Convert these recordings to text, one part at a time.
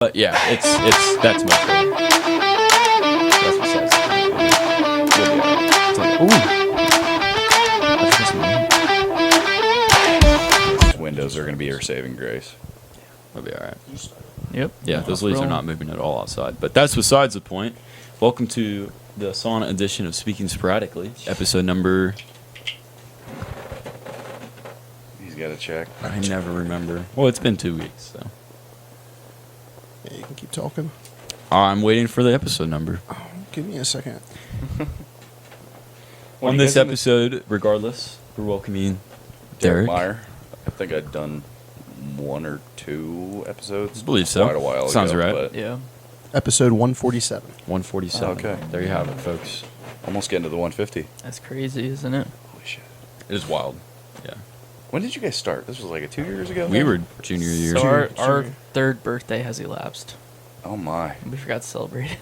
But yeah, that's my favorite. That's besides. It's like, ooh. These windows are going to be your saving grace. We'll be all right. Yep. Yeah, those leaves are not moving at all outside. But that's besides the point. Welcome to the sauna edition of Speaking Sporadically, episode number... He's got to check. I never remember. Well, it's been 2 weeks, so... Yeah, you can keep talking. I'm waiting for the episode number. Oh, give me a second. On this episode, regardless, we're welcoming Derek. Meyer. I think I'd done 1 or 2 episodes. I believe so. Quite a while Sounds ago, right. but Yeah. Episode 147. 147. Okay. There you have it, folks. almost getting to the 150. That's crazy, isn't it? Holy shit. It is wild. Yeah. When did you guys start? This was like 2 years ago? We were junior year. So our Junior. third birthday has elapsed. Oh, my. We forgot to celebrate it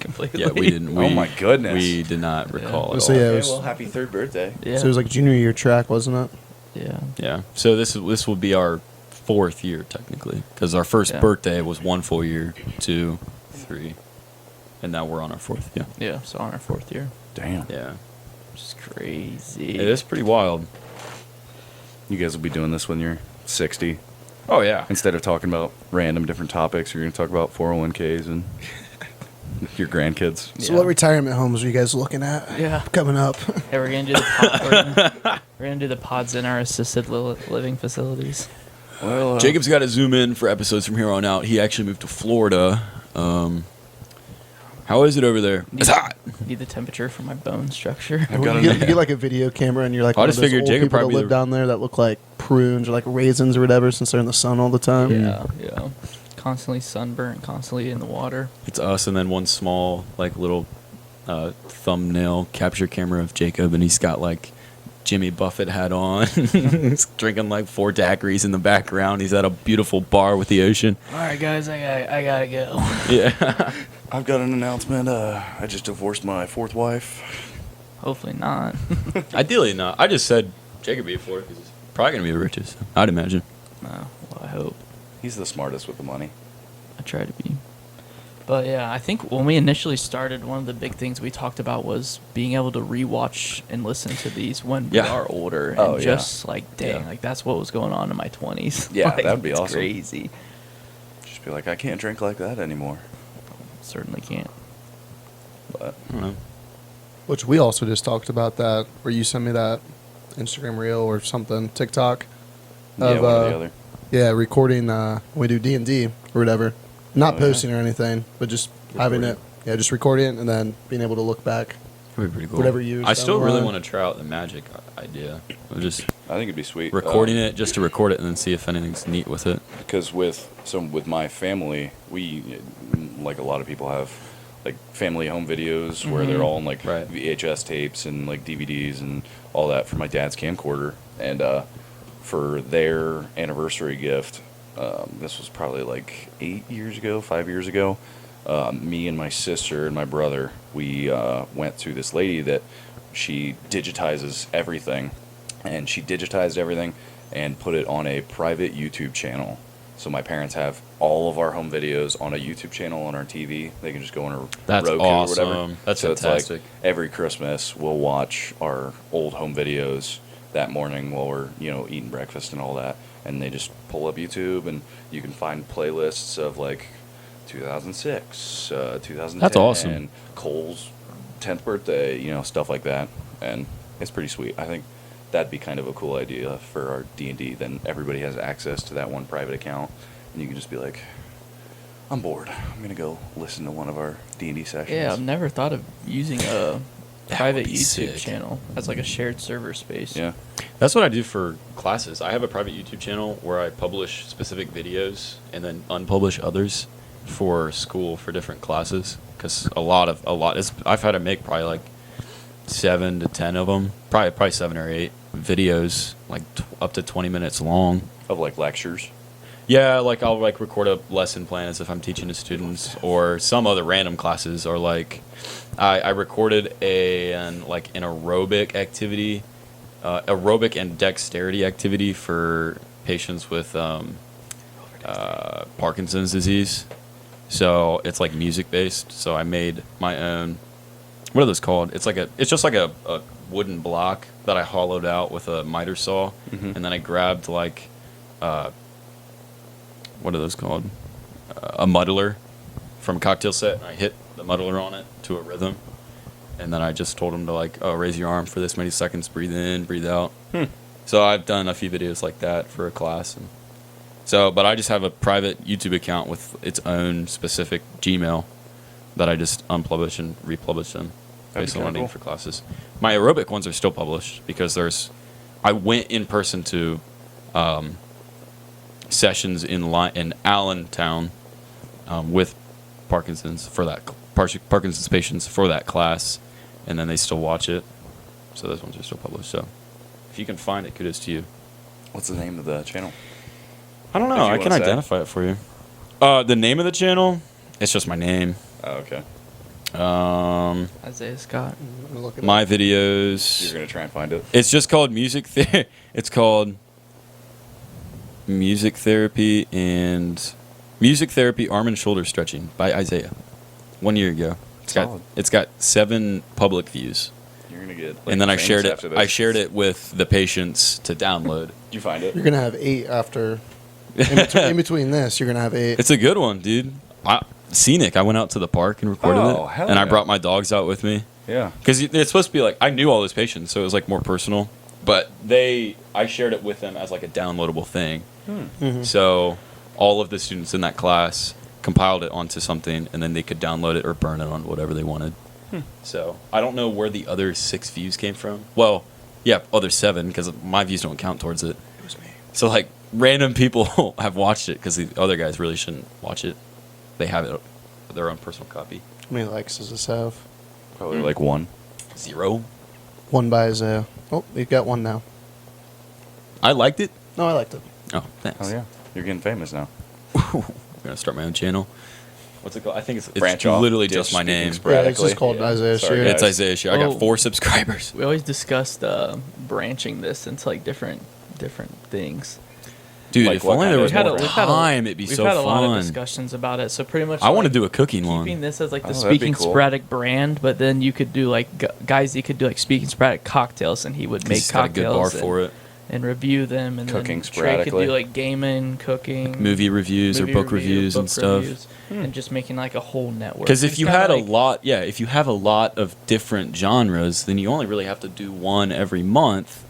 completely. Yeah, we didn't. Oh my goodness. We did not recall at So all. yeah, it Okay, was- well, happy 3rd birthday. Yeah. So it was like junior year track, wasn't it? yeah. Yeah. So this will be our 4th year technically, because our first Yeah. birthday was 1 full year, 2, 3, and now we're on our 4th. Yeah. Yeah. So on our 4th year. Damn. Yeah. Which is crazy. It is pretty wild. You guys will be doing this when you're 60. Oh yeah. Instead of talking about random different topics, you're going to talk about 401ks and your grandkids. So Yeah. what retirement homes are you guys looking at Yeah. coming up? Hey, we're gonna do the we're gonna do the pods in our assisted living facilities. Well, Jacob's got to zoom in for episodes from here on out. He actually moved to Florida. How is it over there? It's hot. Need the temperature for my bone structure. I've got you, an- get like a video camera and you're like I one just of those figured old Jacob people that probably live down there that look like prunes or like raisins or whatever since they're in the sun all the time. Yeah. Yeah. Constantly sunburnt, constantly in the water. It's us and then one small like little thumbnail capture camera of Jacob, and he's got like Jimmy Buffett hat on. He's drinking like 4 daiquiris in the background. He's at a beautiful bar with the ocean. All right, guys, I gotta go. Yeah. I've got an announcement. I just divorced my 4th wife. Hopefully not. Ideally not. I just said Jacob be for it because he's probably gonna be the richest. I'd imagine. Well, I hope. He's the smartest with the money. I try to be. But yeah, I think when we initially started, one of the big things we talked about was being able to rewatch and listen to these when we Yeah. are older. And Oh, yeah. just like, dang, Yeah. like that's what was going on in my 20s. Yeah, Like, that'd be it's awesome. crazy. Just be like, I can't drink like that anymore. Certainly can't. But I don't know. Which we also just talked about that, where you sent me that Instagram reel or something, TikTok. yeah, Of, one or the other. Yeah, recording when we do D&D or whatever. Not Oh, yeah. posting or anything, but just having it. Recording. Yeah, just recording it and then being able to look back. That'd be pretty cool. Whatever you use I still down the really line. want to try out the magic idea of just I think it'd be sweet. recording it just to record it and then see if anything's neat with it. Because with my family, we, like a lot of people have, like family home videos where they're all in like Right. VHS tapes and like DVDs and all that for my dad's camcorder. And for their anniversary gift, this was probably like 5 years ago, me and my sister and my brother, we went to this lady that she digitizes everything. And she digitized everything and put it on a private YouTube channel. So my parents have all of our home videos on a YouTube channel on our TV. They can just go on a That's Roku awesome. or whatever. That's so fantastic. It's like every Christmas we'll watch our old home videos that morning while we're eating breakfast and all that. And they just pull up YouTube and you can find playlists of like 2006, 2010. That's awesome. Cole's 10th birthday, stuff like that. And it's pretty sweet. I think that'd be kind of a cool idea for our D&D. Then everybody has access to that one private account, and you can just be like, I'm bored. I'm going to go listen to one of our D&D sessions. Yeah, I've never thought of using a private be YouTube sick. channel as like a shared server space. Yeah. That's what I do for classes. I have a private YouTube channel where I publish specific videos and then unpublish others for school for different classes. Because I've had to make probably like 7 to 10 of them, probably 7 or 8 videos, like up to 20 minutes long. Of like lectures. Yeah, like I'll like record a lesson plan as if I'm teaching to students, or some other random classes, or like I recorded an aerobic activity, aerobic and dexterity activity for patients with Parkinson's disease. So it's like music based. So I made my own. What are those called? It's just like a wooden block that I hollowed out with a miter saw, Mhm. and then I grabbed like, what are those called? A muddler from a cocktail set. And I hit the muddler on it to a rhythm, and then I just told him to like, oh, raise your arm for this many seconds, breathe in, breathe out. So I've done a few videos like that for a class, and so, but I just have a private YouTube account with its own specific Gmail that I just unpublish and republish them That'd based be on what I kinda need for classes. My aerobic ones are still published because I went in person to sessions in Allentown with Parkinson's for that Parkinson's patients for that class, and then they still watch it. So those ones are still published. So if you can find it, kudos to you. What's the name of the channel? I don't know. If you I can wanna say. identify it for you. The name of the channel, it's just my name. Oh, okay. Isaiah Scott. I'm gonna look it My up. videos. You're gonna try and find it. It's just called It's called Music Therapy Arm and Shoulder Stretching by Isaiah. 1 year ago. Solid. It's got 7 public views. You're gonna get. And then I famous shared it. after this. I shared it with the patients to download. Did you find it? You're gonna have 8 after. In between this, you're gonna have 8. It's a good one, dude. Scenic. I went out to the park and recorded Oh, it, hell and I yeah. brought my dogs out with me Yeah. because it's supposed to be like I knew all those patients, so it was like more personal. But I shared it with them as like a downloadable thing. Mhm. So all of the students in that class compiled it onto something, and then they could download it or burn it on whatever they wanted. So I don't know where the other 6 views came from. Well, yeah, other 7 because my views don't count towards it. It was me. So like random people have watched it because the other guys really shouldn't watch it. They have it their own personal copy. How many likes does this have? Probably like 1. 0. 1 by Isaiah. Oh, you've got 1 now. I liked it. No, I liked it. Oh, thanks. Oh yeah. You're getting famous now. I'm gonna start my own channel. What's it called? I think it's Branch off. literally Do just my Speaking name. Yeah, it's Sporadically. just called Isaiah Sorry, Shear. guys. It's Isaiah Shear. I got Oh. 4 subscribers. We always discussed branching this into like different things. Dude, Like if what only kind there of- was more time, it'd be we've so had a lot of fun. discussions about it. So pretty much, I want to like, do a cooking keeping one. this as like the Oh, that'd be Speaking cool. Sporadic brand, but then you could do like guys. You could do like Speaking Sporadic cocktails, and he would 'Cause make he's got a good bar cocktails for it. and review them. And Cooking then Trey could sporadically. do like gaming, cooking, Movie reviews movie or book review, reviews and book stuff. reviews, and just making like a whole network. Because if It's you kinda had a like- lot, if you have a lot of different genres, then you only really have to do one every month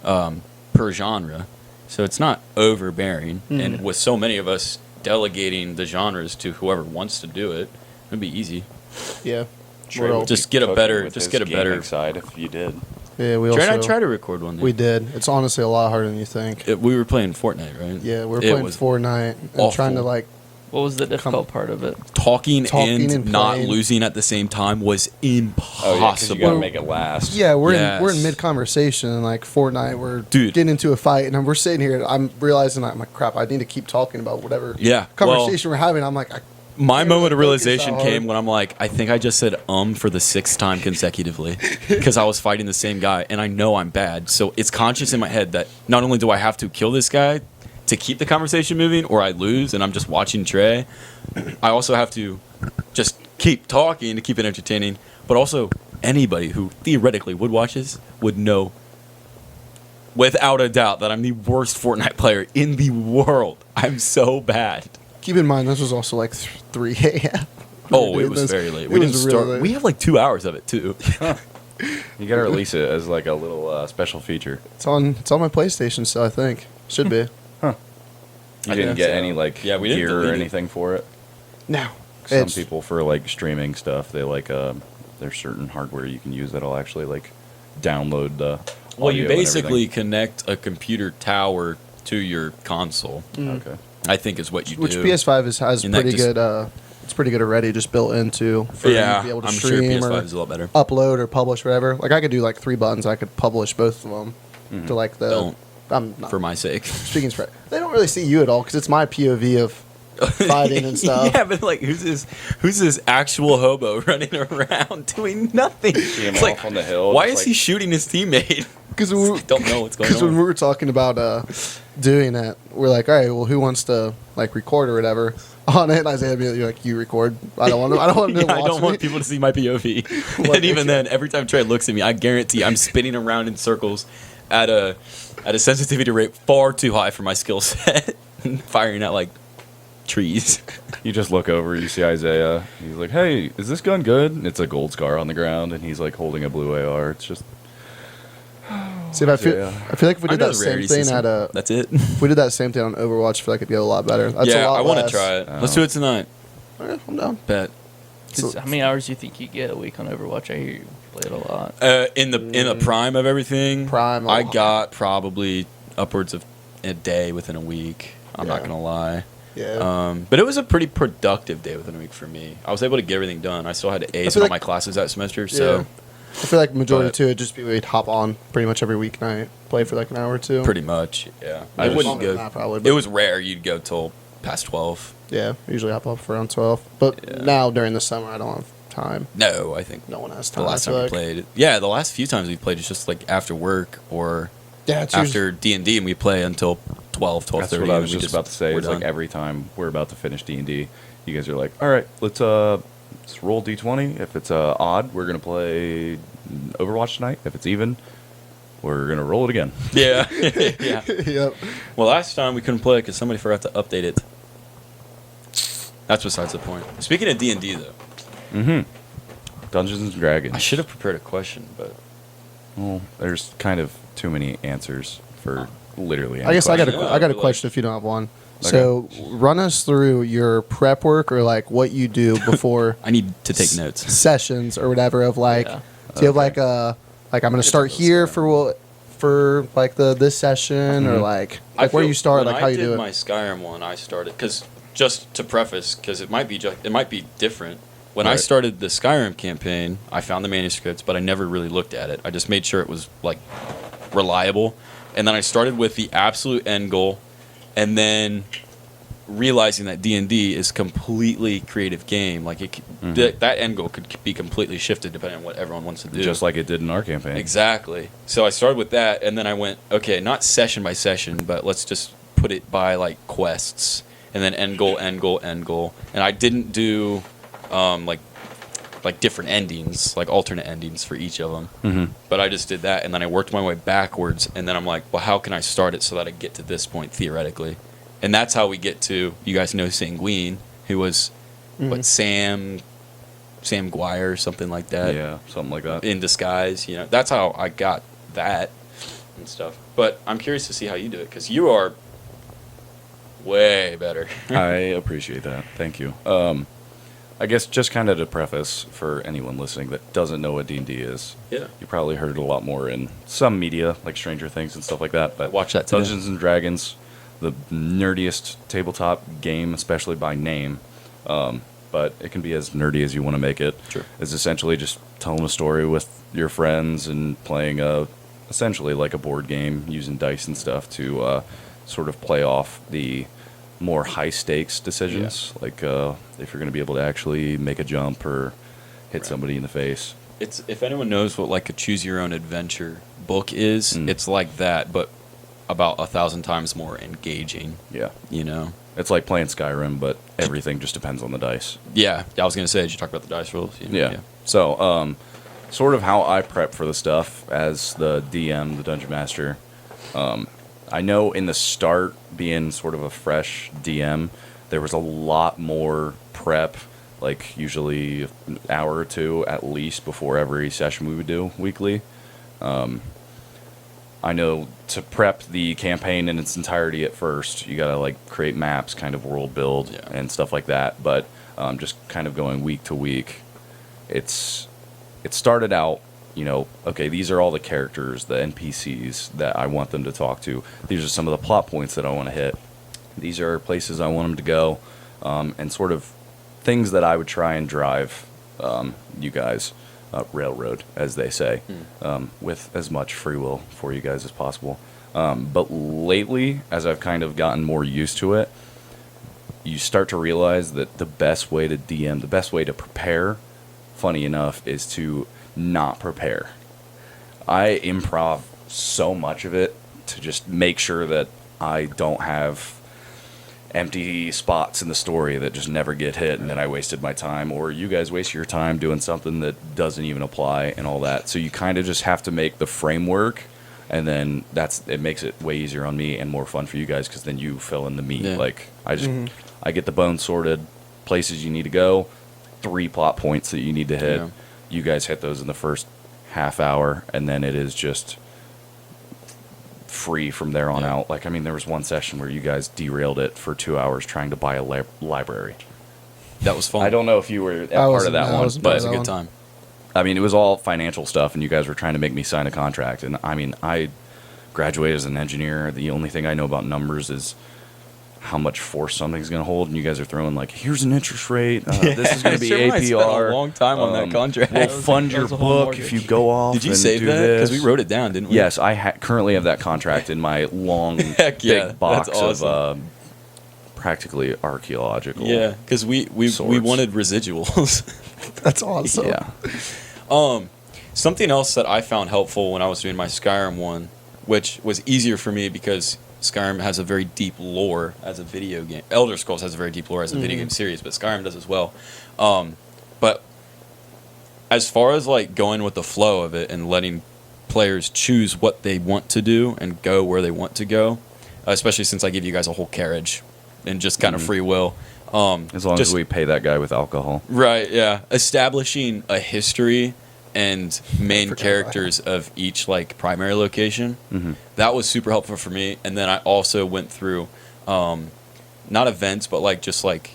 per genre. So it's not overbearing. And with so many of us delegating the genres to whoever wants to do it, it'd be easy. Yeah. Trey We're all- would Just be get a cooking better- with just his get a better- gaming side if you did. Yeah, we Trey and I also tried to record one. we did. It's honestly a lot harder than you think. We were playing Fortnite, right? Yeah, we were It playing was Fortnite and awful. trying to like. What was the difficult part of it? Talking Talking and and not playing. losing at the same time was impossible. Oh yeah, because you gotta make it last. Yeah, we're Yes. in mid conversation and like Fortnite. We're Dude. getting into a fight and we're sitting here. I'm realizing I'm like crap. I need to keep talking about whatever Yeah, conversation we're having. I'm like, My can't moment of really focus realization that came hard. when I'm like, I think I just said for the 6th time consecutively because I was fighting the same guy and I know I'm bad. So it's conscious in my head that not only do I have to kill this guy to keep the conversation moving or I lose and I'm just watching Trey, I also have to just keep talking to keep it entertaining. But also, anybody who theoretically would watch this would know without a doubt that I'm the worst Fortnite player in the world. I'm so bad. keep in mind this was also like 3 a.m. Oh, it was very late. It We didn't was really start. late. We have like 2 hours of it too. You gotta release it as like a little special feature. It's on my PlayStation still. I think should be. You I didn't think get so. any like Yeah, we didn't gear or delete it. anything for it. No, Some It's- people for like streaming stuff, they like there's certain hardware you can use that'll actually like download the. Well, you audio and basically connect a computer tower to your console. everything. Okay. I think is what you which do. PS5 has And that pretty just- good. It's pretty good already, just built into for you to be able to I'm sure stream PS5 or is a lot better. upload or publish whatever. Like I could do like 3 buttons. I could publish both of them to like the. Don't. I'm not For my sake. speaking spread. They don't really see you at all because it's my POV of fighting and stuff. Yeah, but like, who's this actual hobo running around doing nothing? See him It's like, off on the hill. why just, is he shooting his teammate? Because I don't know what's going when on. we were talking about doing it, we're like, all right, well, who wants to like record or whatever? on it, and Isaiah would be like, "You record? I don't want to. I don't want to Yeah, watch I don't want me." people to see my POV. What And even the- then, every time Trey looks at me, I guarantee I'm spinning around in circles at a sensitivity rate far too high for my skill set, firing at like trees. You just look over, you see Isaiah. He's like, "Hey, is this gun good?" And it's a gold scar on the ground, and he's like holding a blue AR. It's just See, if I feel like if we I did know that the same rarity thing system. at a, That's it. if we did that same thing on Overwatch, I feel like it'd go a lot better. That's a Yeah, lot I want to less. try it. Oh. Let's do it tonight. Yeah, I'm down. Bet. 'Cause how many hours do you think you get a week on Overwatch? I hear you play it a lot. In the prime of everything, Prime, I oh. got probably upwards of a day within a week. I'm not Yeah. gonna lie. Yeah. But it was a pretty productive day within a week for me. I was able to get everything done. I still had to ace feel in all like- my classes that semester, so I feel like majority but- too, it'd just be we'd hop on pretty much every weeknight, play for like an hour or two. pretty much, yeah. I I just- wouldn't Longer than go. that, probably, It but- was rare you'd go till past 12. Yeah, usually hop up for around 12. But Yeah. now during the summer, I don't have time. No, I think No one has the time. last I time feel we like. played. Yeah, the last few times we played is just like after work or Yeah, it's after D&D, and we play until 12, 12:30. that's what I and was we just about to say. we're It's like done. every time we're about to finish D&D, you guys are like, "All right, let's roll D20. If it's odd, we're gonna play Overwatch tonight. If it's even, we're gonna roll it again." Yeah, yeah. yep. Well, last time we couldn't play because somebody forgot to update it. That's besides the point. Speaking of D&D, though, Dungeons and Dragons. I should have prepared a question, but Well, there's kind of too many answers for literally. I guess I got question. a, I got a Yeah, question if you don't have one. So run us through your prep work or like what you do before I need to take notes. sessions or whatever of like, Yeah. do you have like a, like I'm going to start here for like this session or like where you start, like how you do I it. did my Skyrim one, I started because just to preface, because it might be different. When I Right. started the Skyrim campaign, I found the manuscripts, but I never really looked at it. I just made sure it was like reliable, and then I started with the absolute end goal, and then realizing that D&D is completely creative game. Like that end goal could be completely shifted depending on what everyone wants to do. just like it did in our campaign. Exactly. So I started with that, and then I went, okay, not session by session, but let's just put it by like quests, and then end goal, end goal, end goal. And I didn't do like different endings, like alternate endings for each of them. Mm-hmm. But I just did that, and then I worked my way backwards, and then I'm like, well, how can I start it so that I get to this point theoretically? And that's how we get to, you guys know Sanguine, who was what, Sam Guire or something like that. Yeah, something like that. In disguise, you know. That's how I got that and stuff. But I'm curious to see how you do it because you are way better. I appreciate that. Thank you. I guess just kind of to preface for anyone listening that doesn't know what D&D is, Yeah. you probably heard it a lot more in some media, like Stranger Things and stuff like that. But Watch that today. Dungeons and Dragons, the nerdiest tabletop game, especially by name, but it can be as nerdy as you want to make it. Sure. Is essentially just telling a story with your friends and playing essentially like a board game using dice and stuff to sort of play off the more high stakes decisions, like if you're going to be able to actually make a jump or hit somebody in the face. It's if anyone knows what like a choose your own adventure book is, it's like that, but about 1,000 times more engaging. Yeah. You know. It's like playing Skyrim, but everything just depends on the dice. Yeah. I was gonna say, did you talk about the dice rolls? Yeah. So, sort of how I prep for the stuff as the DM, the Dungeon Master. I know in the start, being sort of a fresh DM, there was a lot more prep, like usually an hour or two at least before every session we would do weekly. I know to prep the campaign in its entirety at first, you gotta like create maps, kind of world build and stuff like that. But just kind of going week to week, it started out, you know, okay, these are all the characters, the NPCs that I want them to talk to. These are some of the plot points that I want to hit. These are places I want them to go, and sort of things that I would try and drive you guys. Railroad, as they say, with as much free will for you guys as possible. But lately, as I've kind of gotten more used to it, you start to realize that the best way to DM, the best way to prepare, funny enough, is to not prepare. I improv so much of it to just make sure that I don't have empty spots in the story that just never get hit, and then I wasted my time, or you guys waste your time doing something that doesn't even apply and all that. So you kind of just have to make the framework, and then it makes it way easier on me and more fun for you guys, because then you fill in the meat. Yeah. Like I get the bones sorted, places you need to go, 3 plot points that you need to hit. Yeah. You guys hit those in the first half hour, and then it is just free from there on out. Like, I mean, there was one session where you guys derailed it for 2 hours trying to buy a library. That was fun. I don't know if you were part of that one, but it was a good time. I mean, it was all financial stuff, and you guys were trying to make me sign a contract. And I mean, I graduated as an engineer. The only thing I know about numbers is how much force something's going to hold, and you guys are throwing like, here's an interest rate. This is going to be APR. I spent a long time on that contract. We'll fund your book if you go off. Did you and save do that? Because we this. wrote it down, didn't we? Yes, I currently have that contract in my long, Heck yeah, big box that's awesome. of practically archaeological. Yeah, because we Swords. wanted residuals. That's awesome. Yeah. Something else that I found helpful when I was doing my Skyrim one, which was easier for me because Skyrim has a very deep lore as a video game. Elder Scrolls has a very deep lore as a video game series, but Skyrim does as well. But as far as like going with the flow of it and letting players choose what they want to do and go where they want to go, especially since I give you guys a whole carriage and just kind of free will. As long as we pay that guy with alcohol. Right, yeah. Establishing a history and main characters of each like primary location. That was super helpful for me. And then I also went through not events, but like just like,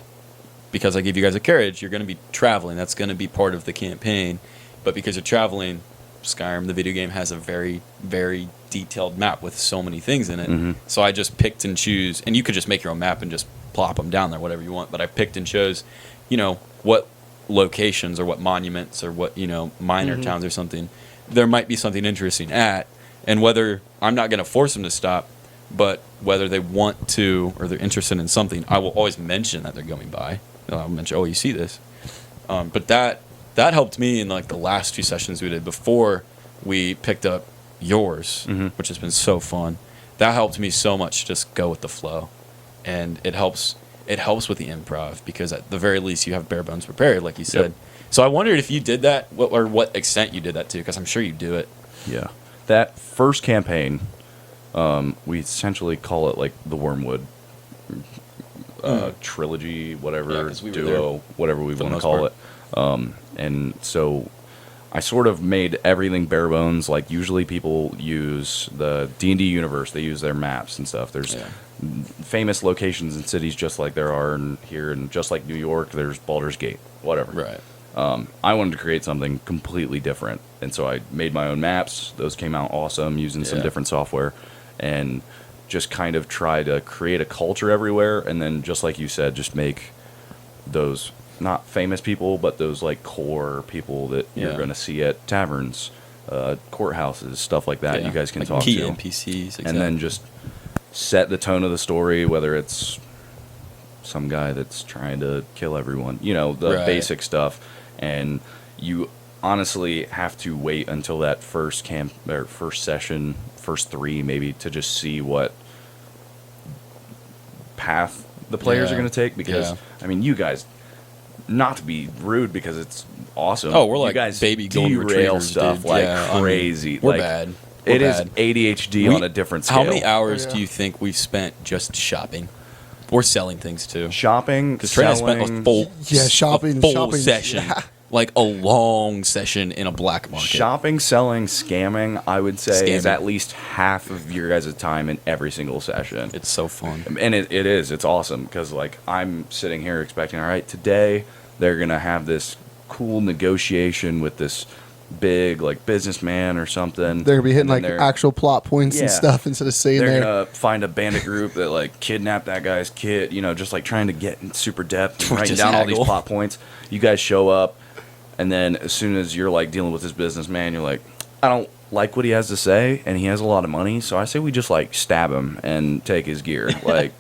because I gave you guys a carriage, you're going to be traveling. That's going to be part of the campaign. But because you're traveling, Skyrim, the video game, has a very, very detailed map with so many things in it. So I just picked and choose, and you could just make your own map and just plop them down there, whatever you want. But I picked and chose, what locations or what monuments or what, minor towns or something there might be something interesting at, and whether I'm not going to force them to stop, but whether they want to or they're interested in something, I will always mention that they're going by. I'll mention, oh, you see this. But that helped me in like the last 2 sessions we did before we picked up yours, which has been so fun. That helped me so much, just go with the flow. And it helps with the improv, because at the very least you have bare bones prepared, like you said. Yep. So I wondered if you did that, or what extent you did that to, because I'm sure you do it. Yeah. That first campaign, we essentially call it like the Wyrmwood trilogy, whatever, duo, whatever we want to call it. And so I sort of made everything bare bones. Like, usually people use the D&D universe. They use their maps and stuff. There's famous locations in cities just like there are here, and just like New York, there's Baldur's Gate, whatever. Right. I wanted to create something completely different, and so I made my own maps. Those came out awesome using some different software, and just kind of try to create a culture everywhere. And then, just like you said, just make those not famous people, but those like core people that you're going to see at taverns, courthouses, stuff like that. You guys can like talk key to NPCs, exactly. And then just set the tone of the story, whether it's some guy that's trying to kill everyone, the basic stuff. And you honestly have to wait until that first session, first 3 maybe, to just see what path the players are going to take, because I mean, you guys, not to be rude, because it's awesome. Oh, we're like you guys baby golden derail retrievers, stuff dude. like crazy. We're like, bad. It is ADHD on a different scale. How many hours do you think we've spent just shopping or selling things too? Shopping, because Trey spent a full shopping session, like a long session in a black market. Shopping, selling, scamming, I would say, is at least half of your guys' time in every single session. It's so fun, and it is. It's awesome, because like, I'm sitting here expecting, all right, today they're gonna have this cool negotiation with this big like businessman or something. They're gonna be hitting like actual plot points and stuff instead of saying they're gonna find a bandit group that like kidnapped that guy's kid, just like trying to get in super depth and writing down all these plot points. You guys show up, and then as soon as you're like dealing with this businessman, you're like, I don't like what he has to say, and he has a lot of money, so I say we just like stab him and take his gear. Like,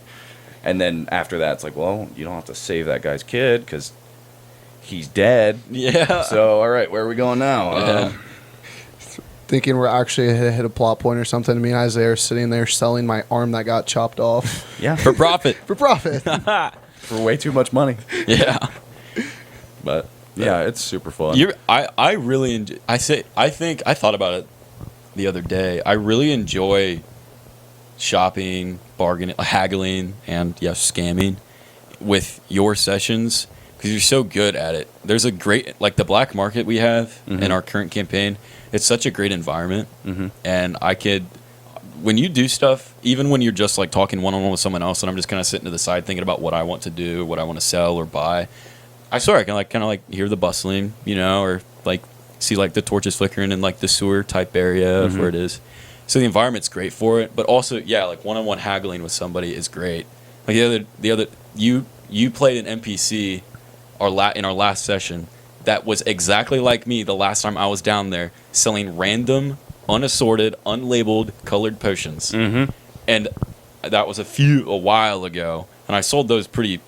and then after that, it's like, well, you don't have to save that guy's kid because he's dead. Yeah. So, all right, where are we going now? thinking we're actually hit a plot point or something. Me and Isaiah are sitting there selling my arm that got chopped off Yeah, For profit. for profit. for way too much money. Yeah. But yeah, it's super fun. I really enjoy. I thought about it the other day. I really enjoy shopping, bargaining, haggling, and scamming with your sessions because you're so good at it. There's a great the black market we have in our current campaign. It's such a great environment, and when you do stuff, even when you're just like talking one-on-one with someone else, and I'm just kind of sitting to the side thinking about what I want to do, what I want to sell or buy. I swear I can kind of hear the bustling, or see the torches flickering in the sewer type area of where it is. So the environment's great for it, but also one-on-one haggling with somebody is great. The other you played an NPC in our last session that was exactly like me the last time I was down there selling random, unassorted, unlabeled, colored potions. And that was a while ago, and I sold those pretty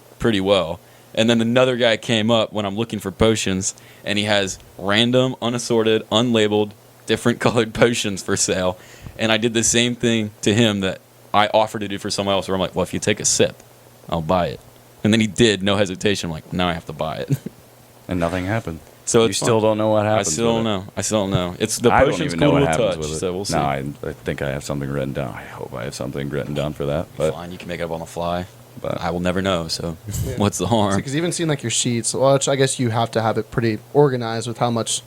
well. And then another guy came up when I'm looking for potions, and he has random, unassorted, unlabeled, different colored potions for sale. And I did the same thing to him that I offered to do for someone else, where I'm like, well, if you take a sip, I'll buy it. And then he did, no hesitation. I'm like, now I have to buy it. And nothing happened. So you it's still fun. don't know what I happens. still don't know. I still don't know. It's the I don't potion's even know cool what to happens touch, with it. so we'll see. No, I think I have something written down. I hope I have something written down for that. But Fine, you can make it up on the fly. But I will never know, so Yeah. what's the harm? Because even seeing your sheets, which I guess you have to have it pretty organized with how much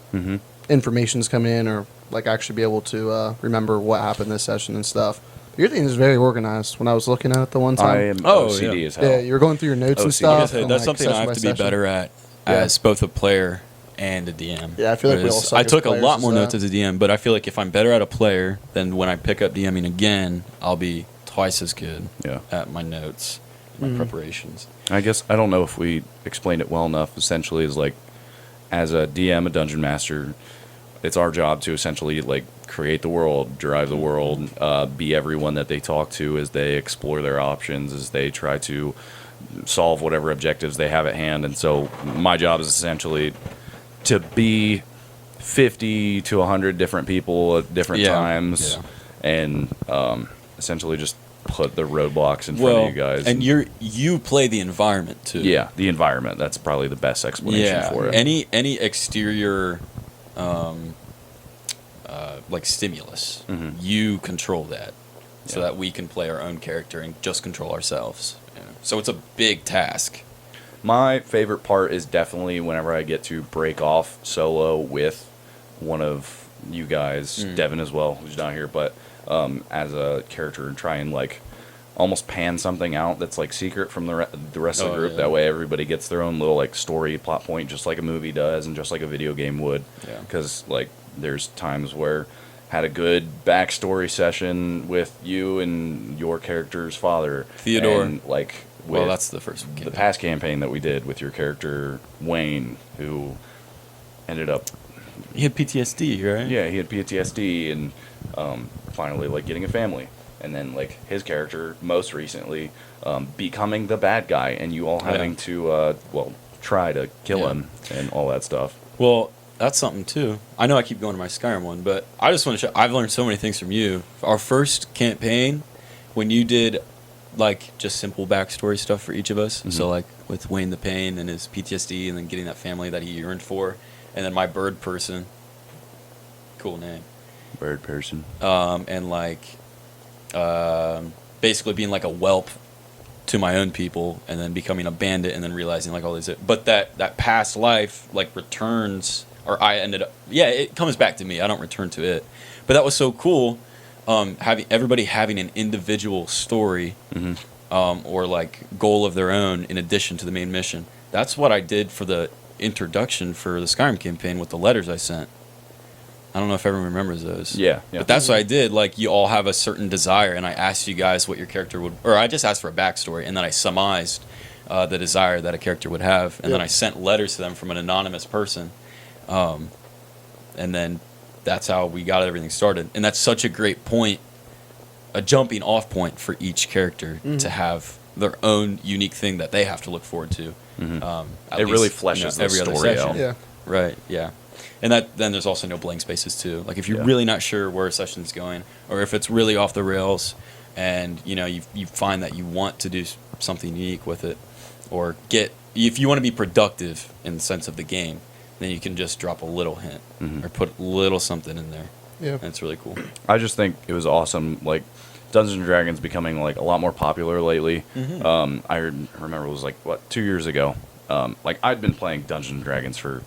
information's come in, or actually be able to remember what happened this session and stuff. But your thing is very organized. When I was looking at it the one time, I am Oh, OCD yeah. as hell. yeah, you were going through your notes and OCD. stuff. That's and, something I session have by to be session. better at Yeah. as both a player and a DM. Yeah, I feel like we all Whereas suck I as took a players lot as more that. notes as a DM, but I feel like if I'm better at a player, then when I pick up DMing again, I'll be twice as good Yeah. at my notes, my preparations. I guess I don't know if we explained it well enough. Essentially, is as a DM, a dungeon master, it's our job to essentially create the world, drive the world, be everyone that they talk to as they explore their options, as they try to solve whatever objectives they have at hand. And so my job is essentially to be 50 to 100 different people at different times, and essentially just put the roadblocks in front of you guys. And you play the environment too. Yeah, the environment. That's probably the best explanation for it. Any exterior stimulus, you control that, so that we can play our own character and just control ourselves. So it's a big task. My favorite part is definitely whenever I get to break off solo with one of you guys, Devin as well, who's not here, but as a character, and try and almost pan something out that's secret from the rest of the group. Yeah. That way everybody gets their own little story plot point, just like a movie does and just like a video game would. Yeah. Because there's times where had a good backstory session with you and your character's father, Theodore. and Well, that's the first the past campaign that we did with your character Wayne, who ended up He had PTSD, right? he had PTSD and finally getting a family, and then his character most recently becoming the bad guy, and you all having to try to kill him and all that stuff. Well, that's something too. I know I keep going to my Skyrim one, but I just want to show. I've learned so many things from you. Our first campaign, when you did just simple backstory stuff for each of us. So with Wayne the Pain and his PTSD, and then getting that family that he yearned for, and then my bird person. Cool name. Bird person. And basically being a whelp to my own people, and then becoming a bandit, and then realizing all these. But that past life returns, or I ended up. Yeah, it comes back to me. I don't return to it. But that was so cool. Having everybody having an individual story, or goal of their own in addition to the main mission. That's what I did for the introduction for the Skyrim campaign with the letters I sent. I don't know if everyone remembers those. Yeah. But that's what I did. You all have a certain desire, and I asked you guys what your character would, or I just asked for a backstory, and then I surmised the desire that a character would have, and then I sent letters to them from an anonymous person, and then that's how we got everything started. And that's such a great point, a jumping off point for each character to have their own unique thing that they have to look forward to. It really fleshes the every other story session. out. Yeah. Right, yeah. And then there's also no blank spaces too. Like if you're Yeah. really not sure where a session's going, or if it's really off the rails, and you find that you want to do something unique with it, or if you want to be productive in the sense of the game, then you can just drop a little hint or put a little something in there. Yeah. And it's really cool. I just think it was awesome. Like Dungeons and Dragons becoming like a lot more popular lately. I remember it was like 2 years ago. Like I'd been playing Dungeons and Dragons for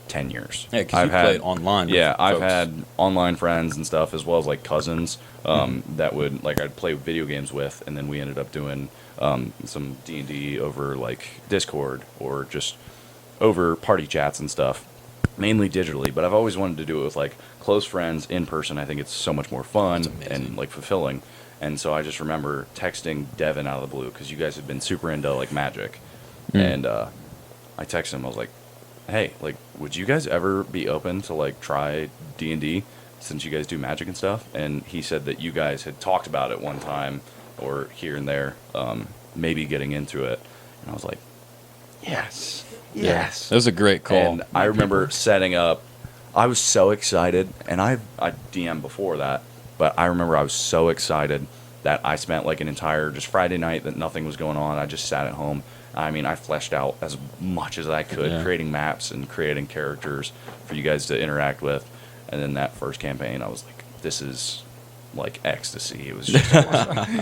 10 years. Yeah, because you played online. With Yeah, I've folks. had online friends and stuff, as well as like cousins that would like I'd play video games with, and then we ended up doing some D&D over like Discord or just over party chats and stuff, mainly digitally. But I've always wanted to do it with like close friends in person. I think it's so much more fun and like fulfilling. And so I just remember texting Devin out of the blue because you guys had been super into like Magic, and I texted him. I was like, "Hey, like, would you guys ever be open to like try D&D since you guys do Magic and stuff?" And he said that you guys had talked about it one time or here and there, maybe getting into it. And I was like, "Yes, yes." That was a great call. And I remember setting up. I was so excited, and I DM'd before that, but I remember I was so excited that I spent like an entire just Friday night that nothing was going on. I just sat at home. I mean, I fleshed out as much as I could, creating maps and creating characters for you guys to interact with. And then that first campaign, I was like, this is like ecstasy. It was just awesome.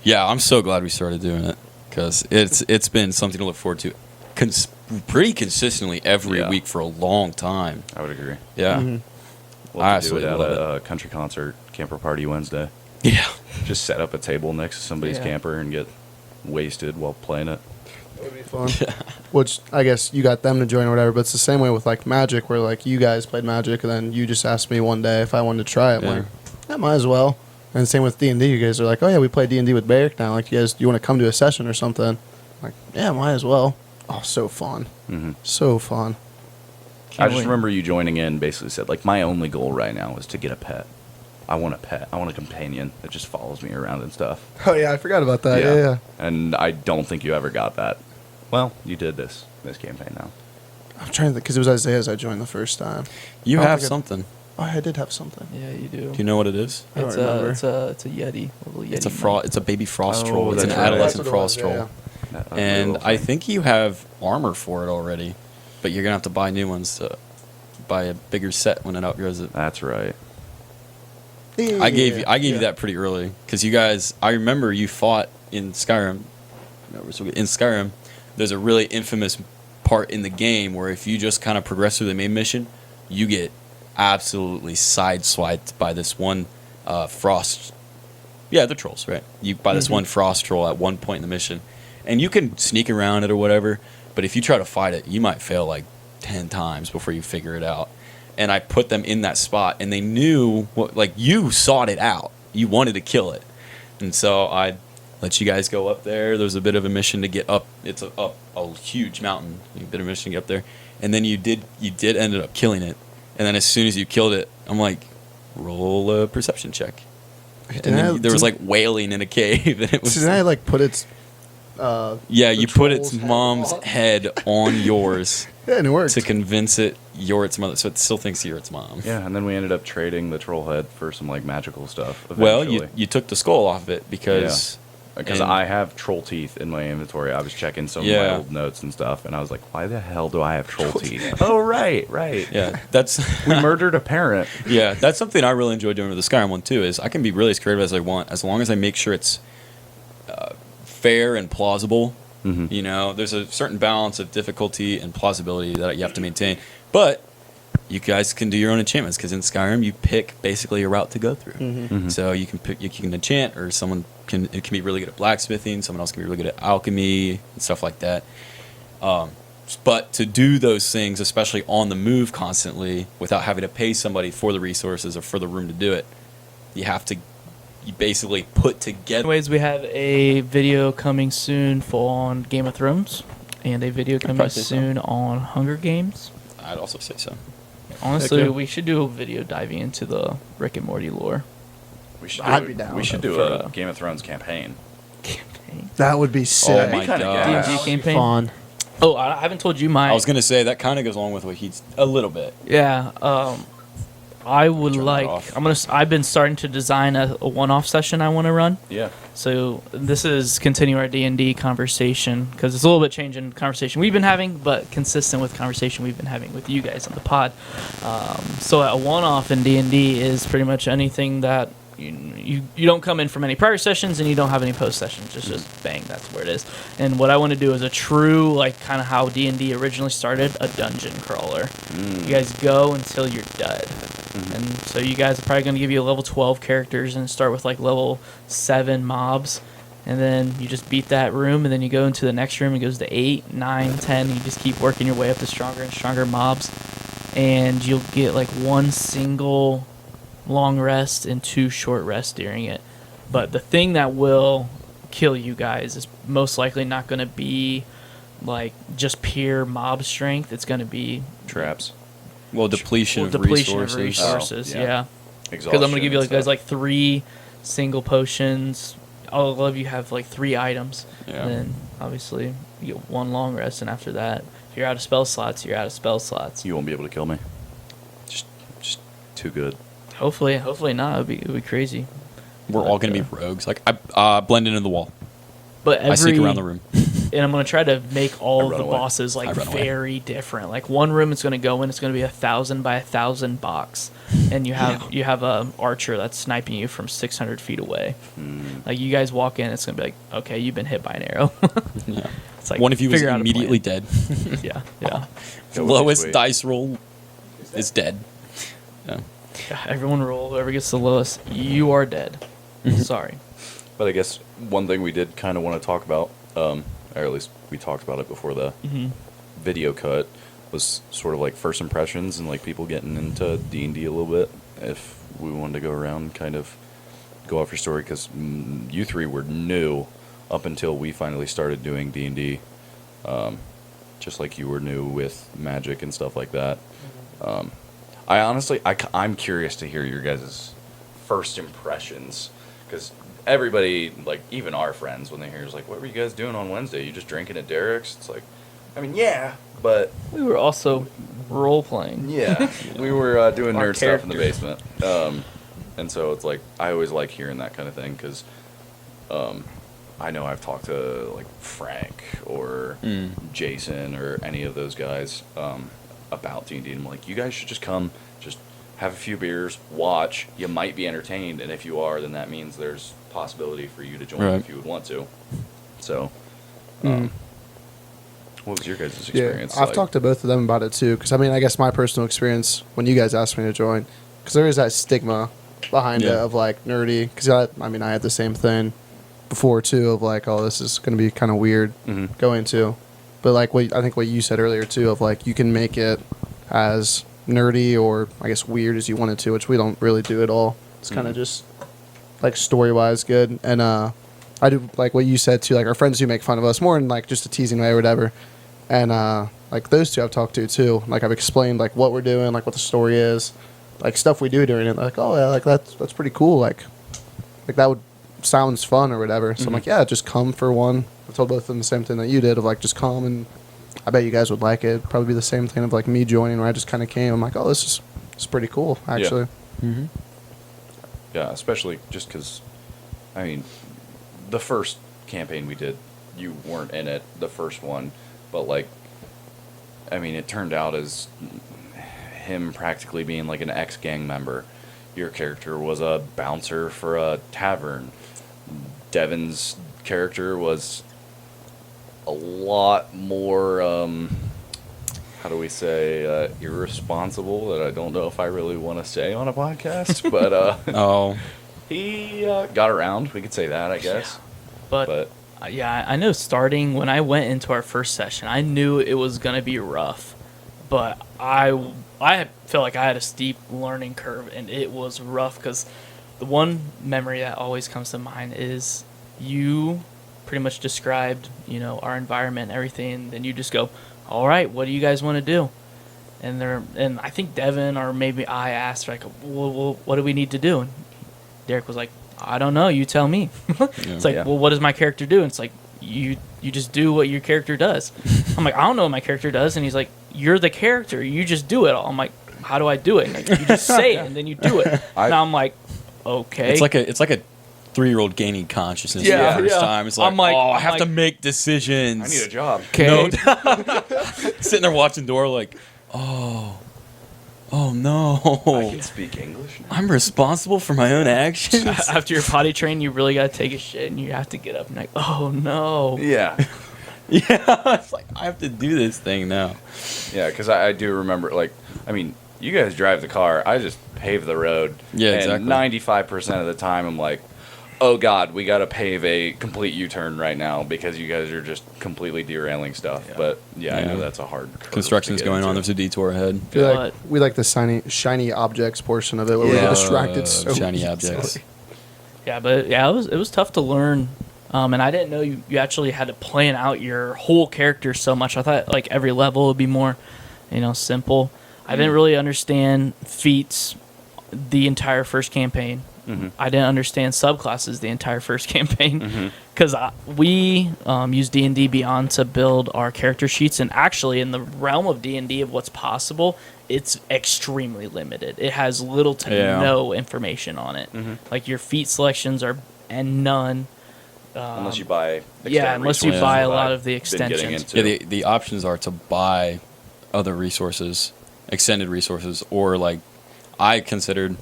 Yeah, I'm so glad we started doing it because it's been something to look forward to pretty consistently every week for a long time. I would agree. Yeah. We'll I have to do it absolutely at love a country concert camper party Wednesday. Yeah. Just set up a table next to somebody's Yeah. camper and get wasted while playing it. That would be fun. Which I guess you got them to join or whatever, but it's the same way with like Magic, where like you guys played Magic, and then you just asked me one day if I wanted to try it. I'm like, I might as well. And same with D&D. You guys are like, oh yeah, we play D&D with Barrick now. Like, you want to come to a session or something? I'm like, yeah, might as well. Oh, so fun. So fun. I just remember you joining in basically said, like, my only goal right now is to get a pet. I want a pet. I want a companion that just follows me around and stuff. Oh yeah, I forgot about that. Yeah. And I don't think you ever got that. Well, you did this campaign now. I'm trying to think, because it was Isaiah's I joined the first time. You I don't have think something. Oh, I did have something. Yeah, you do. Do you know what it is? I don't It's remember. a Yeti. A little Yeti. It's a mic. It's a baby frost Oh, troll. It's an that's right. adolescent That's what it frost was, troll. yeah. And I think you have armor for it already, but you're gonna have to buy new ones to buy a bigger set when it outgrows it. That's right. I gave you that pretty early because you guys. I remember you fought in Skyrim. In Skyrim, there's a really infamous part in the game where if you just kind of progress through the main mission, you get absolutely sideswiped by this one frost. Yeah, the trolls, right? You by this one frost troll at one point in the mission, and you can sneak around it or whatever. But if you try to fight it, you might fail like 10 times before you figure it out. And I put them in that spot, and they knew what, like, you sought it out. You wanted to kill it. And so I let you guys go up there. There was a bit of a mission to get up. It's up a huge mountain. A bit of a mission to get up there. And then you did end up killing it. And then as soon as you killed it, I'm like, roll a perception check. And then there was like wailing in a cave. And it was Didn't I like put its yeah, the you put its troll's head mom's on? head on yours yeah, and it worked. to convince it you're its mother. So it still thinks you're its mom. Yeah, and then we ended up trading the troll head for some like magical stuff. Well, Eventually. you took the skull off of it because Because and- I have troll teeth in my inventory. I was checking some of Yeah. my old notes and stuff, and I was like, why the hell do I have troll teeth? Oh, right. yeah, that's We murdered a parent. yeah, that's something I really enjoy doing with the Skyrim one too. Is I can be really as creative as I want as long as I make sure it's fair and plausible. Mhm. You know, there's a certain balance of difficulty and plausibility that you have to maintain. But you guys can do your own enchantments because in Skyrim you pick basically a route to go through. Mhm. So you can enchant, or someone can be really good at blacksmithing. Someone else can be really good at alchemy and stuff like that. But to do those things, especially on the move constantly, without having to pay somebody for the resources or for the room to do it, you basically put together. Anyways, we have a video coming soon on Game of Thrones, and a video coming probably say so. soon on Hunger Games. I'd also say so. Honestly, Heck yeah. we should do a video diving into the Rick and Morty lore. We should I'd do, be down we should for do a a- Game of Thrones campaign. Campaign. That would be sick. Oh my kinda god. gas. D&D campaign. Fun. Oh, I haven't told you my. I was gonna say that kind of goes along with what he's a little bit. Yeah. I would Turn that like. off. I've been starting to design a one-off session I want to run. Yeah. So this is continue our D&D conversation because it's a little bit changing conversation we've been having, but consistent with conversation we've been having with you guys on the pod. So a one-off in D&D is pretty much anything that you don't come in from any prior sessions and you don't have any post sessions. It's just bang, that's where it is. And what I want to do is a true, like, kind of how D&D originally started, a dungeon crawler. You guys go until you're dead. And so you guys are probably going to give you a level 12 characters and start with like level 7 mobs. And then you just beat that room, and then you go into the next room. It goes to 8, 9, 10. And you just keep working your way up to stronger and stronger mobs. And you'll get like one single long rest and 2 short rests during it. But the thing that will kill you guys is most likely not going to be like just pure mob strength. It's going to be Traps. Well, depletion of resources. Oh, yeah. Yeah. Because I'm going to give you guys like 3 single potions. All of you have like 3 items. Yeah. And then obviously you get 1 long rest, and after that, if you're out of spell slots, you're out of spell slots. You won't be able to kill me. Just too good. Hopefully not. It would be crazy. We're all gonna be rogues. Like I blend into the wall. But I sneak around the room. And I'm going to try to make all I of run the away. bosses like I run away. very different. Like one room it's going to go in, it's going to be 1,000 by 1,000 box, and you have a archer that's sniping you from 600 feet away. Like you guys walk in, it's going to be like, okay, you've been hit by an arrow. Yeah. It's like One of you is figure out a immediately plan. dead. Yeah. That would be Lowest sweet. dice roll is dead. Yeah. Everyone roll. Whoever gets the lowest, you are dead. Sorry. But I guess one thing we did kind of want to talk about, or at least we talked about it before the video cut, was sort of like first impressions and like people getting into D&D a little bit. If we wanted to go around and kind of go off your story, because you 3 were new up until we finally started doing D&D, just like you were new with magic and stuff like that. I honestly, I'm curious to hear your guys' first impressions, because everybody, like even our friends, when they hear it's like, what were you guys doing on Wednesday? You just drinking at Derek's? It's like, I mean, yeah, but We were also role playing. yeah, we were doing Our nerd stuff in the characters. basement. And so it's like, I always like hearing that kind of thing, because I know I've talked to like Frank or Jason or any of those guys about D&D, and I'm like, you guys should just come, just have a few beers, watch. You might be entertained, and if you are, then that means there's possibility for you to join Right. if you would want to. So, what was your guys' Yeah, experience? I've like? talked to both of them about it too. Because I mean, I guess my personal experience when you guys asked me to join, because there is that stigma behind it Yeah. of like nerdy. Because I mean, I had the same thing before too of like, oh, this is going to be kind of weird going to. But like I think what you said earlier too of like you can make it as nerdy or I guess weird as you want it to, which we don't really do at all. It's kind of just like story wise good. And I do like what you said too. Like our friends do make fun of us more in like just a teasing way or whatever. And like those 2 I've talked to too. Like I've explained like what we're doing, like what the story is, like stuff we do during it. Like, oh yeah, like that's pretty cool. Like that would sounds fun or whatever. So I'm like, yeah, just come for one. I told both of them the same thing that you did of like just come, and I bet you guys would like it. Probably be the same thing of like me joining where I just kind of came. I'm like, oh, this is pretty cool actually. Yeah, especially just because, I mean, the first campaign we did, you weren't in it, the first one, but like, I mean, it turned out as him practically being like an ex-gang member. Your character was a bouncer for a tavern. Devin's character was a lot more, how do we say, irresponsible, that I don't know if I really want to say on a podcast, but Oh. he got around, we could say that, I guess. But yeah, I know starting when I went into our first session, I knew it was going to be rough. But I felt like I had a steep learning curve, and it was rough because the one memory that always comes to mind is you pretty much described, our environment and everything, and then you just go, all right, what do you guys want to do? And I think Devin or maybe I asked, like, well, what do we need to do? And Derek was like, I don't know, you tell me. It's like, Yeah. well, what does my character do? And it's like, you just do what your character does. I'm like, I don't know what my character does. And he's like, you're the character. You just do it all. I'm like, how do I do it? Like, you just say it and then you do it. Now I'm like, okay. It's like a 3-year-old gaining consciousness Yeah, for the first yeah. time. It's like, I'm like- I I'm have to like- make decisions. I need a job. okay. No, sitting there watching Dora like, oh no, I can speak English now. I'm responsible for my own actions. After you're potty trained, you really got to take a shit and you have to get up and like, oh no. Yeah. Yeah, it's like I have to do this thing now. Yeah, because I do remember, like, I mean, you guys drive the car. I just pave the road. Yeah, and exactly. 95% of the time, I'm like, oh, God, we got to pave a complete U-turn right now because you guys are just completely derailing stuff. Yeah. But, yeah, I Yeah. know that's a hard curve Construction's to get going on. into. There's a detour ahead. We like the shiny objects portion of it where we Yeah. get distracted so Shiny easily. objects. Yeah, but yeah, it was tough to learn. And I didn't know you actually had to plan out your whole character so much. I thought like every level would be more, simple. I didn't really understand feats the entire first campaign. Mm-hmm. I didn't understand subclasses the entire first campaign Mm-hmm. because we use D&D Beyond to build our character sheets, and actually in the realm of D&D of what's possible, it's extremely limited. It has little to Yeah. no information on it. Mhm. Like your feat selections are and none. Unless you buy Yeah, unless you resources buy a that lot I've of the been getting extensions. into. Yeah, the options are to buy other resources, extended resources, or like I considered.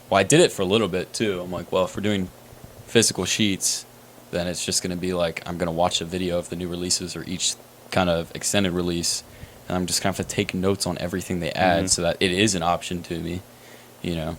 Well, I did it for a little bit too. I'm like, well, if we're doing physical sheets, then it's just going to be like I'm going to watch a video of the new releases or each kind of extended release, and I'm just going to have to take notes on everything they add Mhm. so that it is an option to me, Yeah.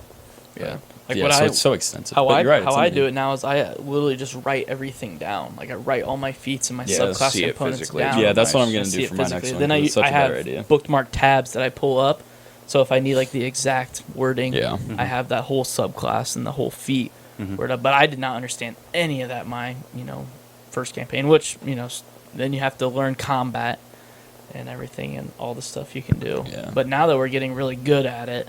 Like yeah, what so I it's so extensive. how But I you're right, how it's I limited. do it now is I literally just write everything down. Like I write all my feats and my Yeah, subclass see it components physically. down. Yeah, that's what I'm I going to see do it for my next physically. one. Then 'cause it's such I a have better idea. bookmark tabs that I pull up. So if I need like the exact wording, Yeah. I have that whole subclass and the whole feat. Mhm. But I did not understand any of that my first campaign, which then you have to learn combat and everything and all the stuff you can do. Yeah. But now that we're getting really good at it,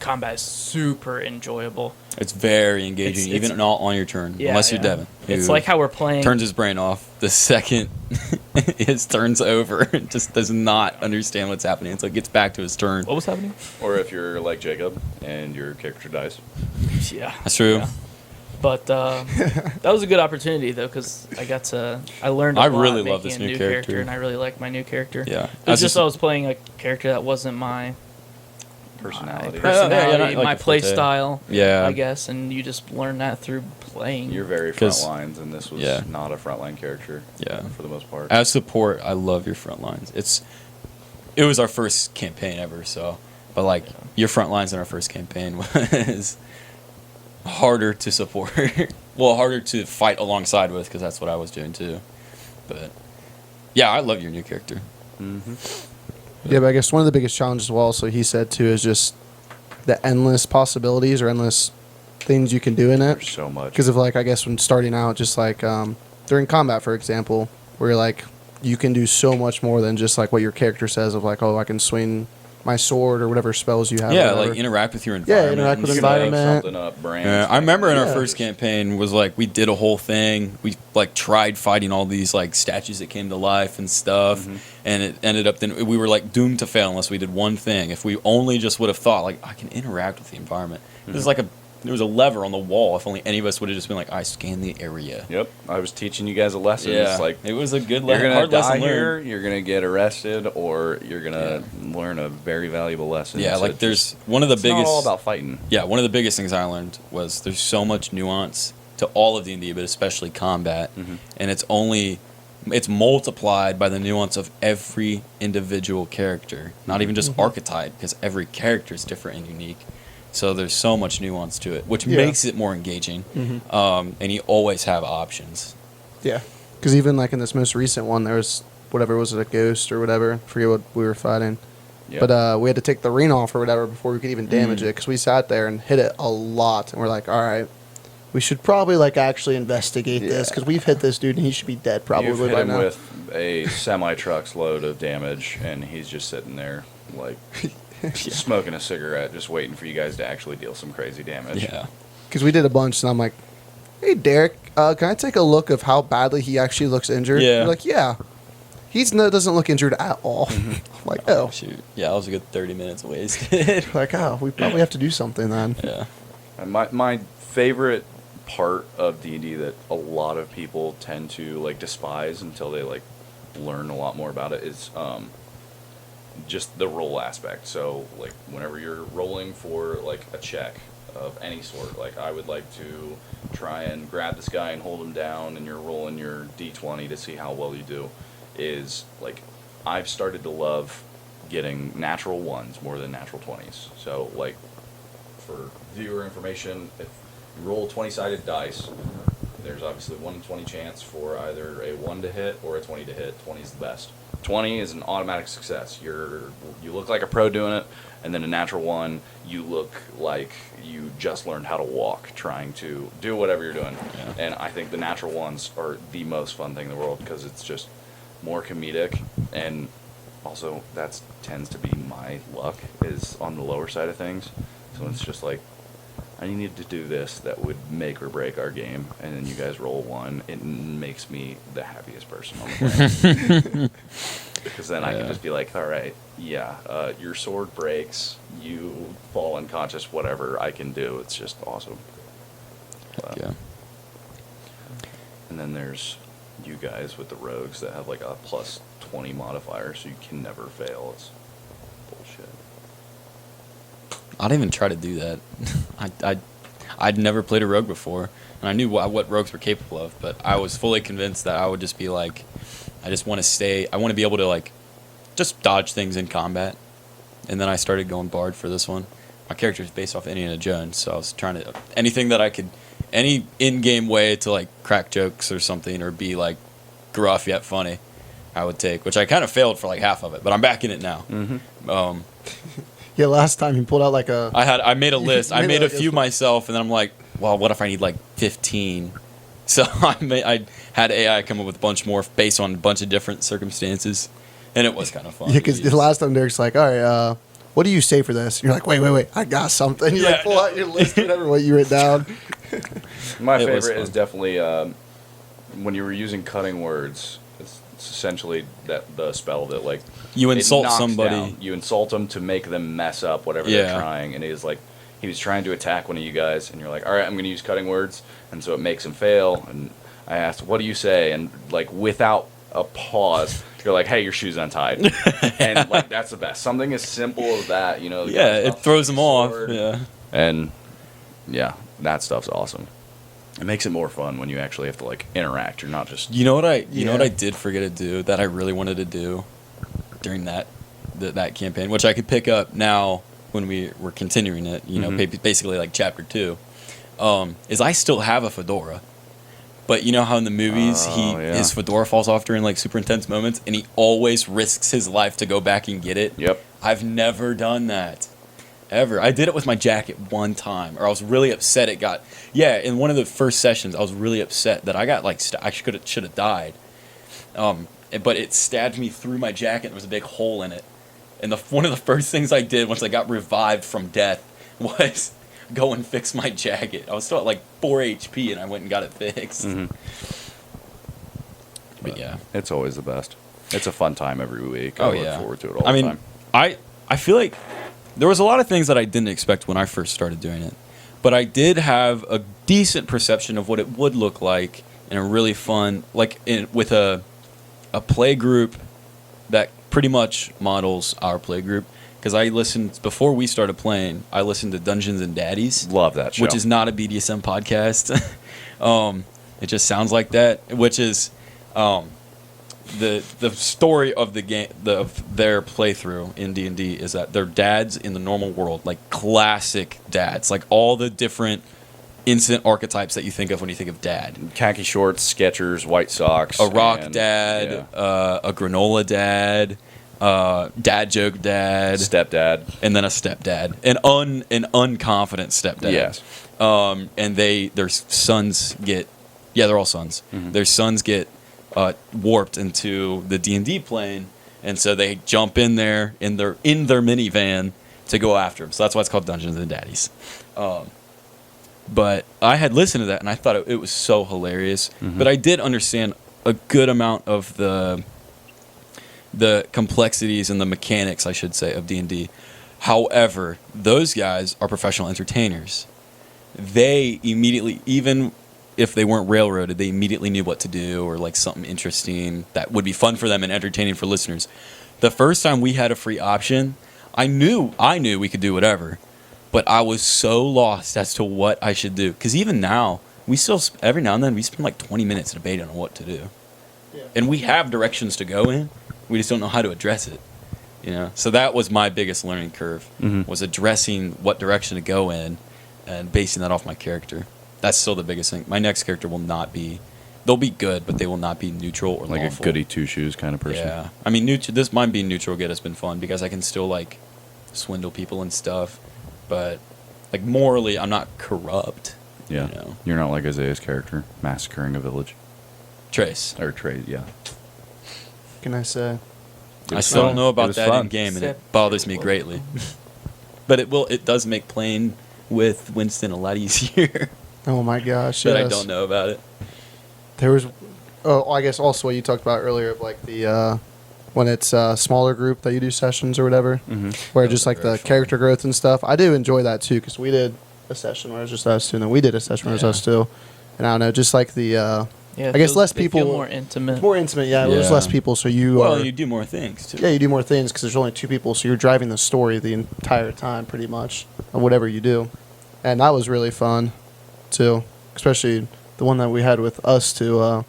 combat is super enjoyable. It's very engaging, It's- even not on your turn, Yeah, unless you're yeah. Devin. It's who like how we're playing. turns his brain off the second his turn's over. Just does not understand what's happening. It's like gets back to his turn. What was happening? Or if you're like Jacob and your character dies. Yeah. That's true. Yeah. But that was a good opportunity though, because I learned. I A lot really love making this a new character. and I really like my new character. Yeah. It was just As I was playing a character that wasn't my Personality. Yeah, not like my a play forte. style. Yeah. I guess, and you just learn that through playing. You're very 'Cause- front lines, and this was Yeah. not a frontline character. Yeah. For the most part. As support, I love your front lines. It was our first campaign ever, so but like your front lines in our first campaign was harder to support. Well, harder to fight alongside with because that's what I was doing too. But yeah, I love your new character. Mm-hmm. Yeah, but I guess one of the biggest challenges, well, so he said too, is just the endless possibilities or endless things you can do in There's it. so much. Because of like, I guess when starting out, just like during combat, for example, where you're like, you can do so much more than just like what your character says of like, oh, I can swing my sword or whatever spells you have. Yeah, or whatever. like interact with your Yeah, environment. interact and with You stuff. can make environment. something up, brands. Yeah, I remember in our Yeah. first campaign was like we did a whole thing. We like tried fighting all these like statues that came to life and stuff, Mhm. and it ended up then we were like doomed to fail unless we did one thing. If we only just would have thought like I can interact with the environment. There's like there was a lever on the wall. If only any of us would have just been like I scan the area. Yep, I was teaching you guys a lesson. Yeah, It's like it was a good you're gonna hard die lesson here, learned. you're gonna get arrested, or you're gonna learn a very valuable lesson. Yeah, So like it's there's just- one of the it's biggest. not all about fighting. Yeah, one of the biggest things I learned was there's so much nuance to all of D&D, but especially combat, Mhm. and it's multiplied by the nuance of every individual character, not even just archetype, because every character is different and unique. So there's so much nuance to it, which Yeah. makes it more engaging. And you always have options. Yeah, because even like in this most recent one, there was whatever, was it a ghost or whatever? I forget what we were fighting. Yep. But we had to take the ring off or whatever before we could even damage Mm. it because we sat there and hit it a lot, and we're like, all right, we should probably like actually investigate this Yeah. because we've hit this dude and he should be dead probably You've hit by him now. with a semi truck's load of damage, and he's just sitting there like smoking a cigarette, just waiting for you guys to actually deal some crazy damage. Yeah. Because we did a bunch, and I'm like, hey, Derek, can I take a look of how badly he actually looks injured? Yeah. You're like, yeah. doesn't look injured at all. I'm like, oh. Shoot. Yeah, I was a good 30 minutes wasted. Like, oh, we probably have to do something then. Yeah. And my favorite part of D&D that a lot of people tend to like despise until they like learn a lot more about it is just the roll aspect. So like whenever you're rolling for like a check of any sort, like I would like to try and grab this guy and hold him down, and you're rolling your d20 to see how well you do, is like I've started to love getting natural ones more than natural 20s. So like for viewer information, if you roll 20-sided dice, there's obviously 1 in 20 chance for either a 1 to hit or a 20 to hit. 20 is the best. 20 is an automatic success. You look like a pro doing it, and then a natural 1, you look like you just learned how to walk trying to do whatever you're doing. Yeah. And I think the natural ones are the most fun thing in the world because it's just more comedic, and also that tends to be my luck is on the lower side of things. So it's just like, I need to do this that would make or break our game, and then you guys roll 1. It makes me the happiest person on the planet. Because then I can just be like, all right, your sword breaks, you fall unconscious, whatever I can do. It's just awesome. Yeah. And then there's you guys with the rogues that have like a plus 20 modifier, so you can never fail. It's bullshit. I'd even try to do that. I'd never played a rogue before, and I knew what rogues were capable of, but I was fully convinced that I would just be like, I just want to I want to be able to like, just dodge things in combat. And then I started going bard for this one. My character is based off Indiana Jones, so I was trying to, anything that I could, any in-game way to like crack jokes or something, or be like gruff yet funny, I would take, which I kind of failed for like half of it, but I'm back in it now. Mm-hmm. Yeah, last time you pulled out like a... I made a list. I made a like few myself, and then I'm like, well, what if I need like 15? So I had AI come up with a bunch more based on a bunch of different circumstances, and it was kind of fun. Yeah, because the last time Derek's like, all right, what do you say for this? You're like, wait, I got something. You like pull out your list, whatever, what you wrote down. My favorite is definitely when you were using cutting words. It's essentially the spell that like you insult knocks somebody. Down. You insult them to make them mess up whatever they're trying, and he's like, he was trying to attack one of you guys, and you're like, all right, I'm going to use cutting words, and so it makes him fail. And I asked, what do you say? And like without a pause, you're like, hey, your shoe's untied. And like that's the best. Something as simple as that, you know. It throws them off. Yeah. And yeah, that stuff's awesome. It makes it more fun when you actually have to like interact. You're not just You know what I did forget to do that I really wanted to do during that campaign, which I could pick up now when we were continuing it. You know, basically like chapter 2, is I still have a fedora. But you know how in the movies his fedora falls off during like super intense moments, and he always risks his life to go back and get it? Yep. I've never done that. Ever. I did it with my jacket one time, or I was really upset it got... Yeah, in one of the first sessions, I was really upset that I got like... I should have died. But it stabbed me through my jacket, and there was a big hole in it. And one of the first things I did once I got revived from death was go and fix my jacket. I was still at like 4 HP, and I went and got it fixed. But yeah. It's always the best. It's a fun time every week. I look forward to it all the time. I feel like there was a lot of things that I didn't expect when I first started doing it. But I did have a decent perception of what it would look like in a really fun, with a play group that pretty much models our play group. Because I listened, before we started playing, I listened to Dungeons and Daddies. Love that show. Which is not a BDSM podcast. It just sounds like that. Which is the story of the game, of their playthrough in D&D is that they're dads in the normal world, like classic dads, like all the different instant archetypes that you think of when you think of dad. Khaki shorts, Skechers, White Socks. A rock dad, a granola dad, dad joke dad, stepdad, and then a stepdad, an unconfident stepdad. Yes. And their sons get, they're all sons. Their sons get warped into the D&D plane, and so they jump in there in their minivan to go after him. So that's why it's called Dungeons and Daddies. But I had listened to that, and I thought it was so hilarious. But I did understand a good amount of the the complexities and the mechanics, I should say, of D&D. However, those guys are professional entertainers. They immediately, even if they weren't railroaded, they immediately knew what to do, or like something interesting that would be fun for them and entertaining for listeners. The first time we had a free option, I knew we could do whatever, but I was so lost as to what I should do. Because even now, we still, every now and then, we spend like 20 minutes debating on what to do. Yeah. And we have directions to go in, we just don't know how to address it. You know? So that was my biggest learning curve, was addressing what direction to go in and basing that off my character. That's still the biggest thing. My next character will not be, they'll be good, but they will not be neutral or like lawful. a goody two-shoes kind of person. Yeah. I mean, this mine being neutral good has been fun because I can still, like, swindle people and stuff. But, like, morally, I'm not corrupt. Yeah. You know? You're not like Isaiah's character, massacring a village. Trace. Or Trey, yeah. What can I say? I still don't know It about was that fun. in game, and it bothers me greatly. But it does make playing with Winston a lot easier. Oh my gosh! But Yes. I don't know about it. There was, I guess also what you talked about earlier of like the when it's a smaller group that you do sessions or whatever, where just like the very fun. character growth and stuff. I do enjoy that too because we did a session where it was just us two, and then we did a session where it was us two, and I don't know, just like the Yeah, I guess less they people. feel more intimate. It's more intimate, yeah. There's Yeah. less people, so you Well, are. you do more things, too. Yeah, you do more things because there's only two people, so you're driving the story the entire time, pretty much, of whatever you do, and that was really fun, too. Especially the one that we had with us too.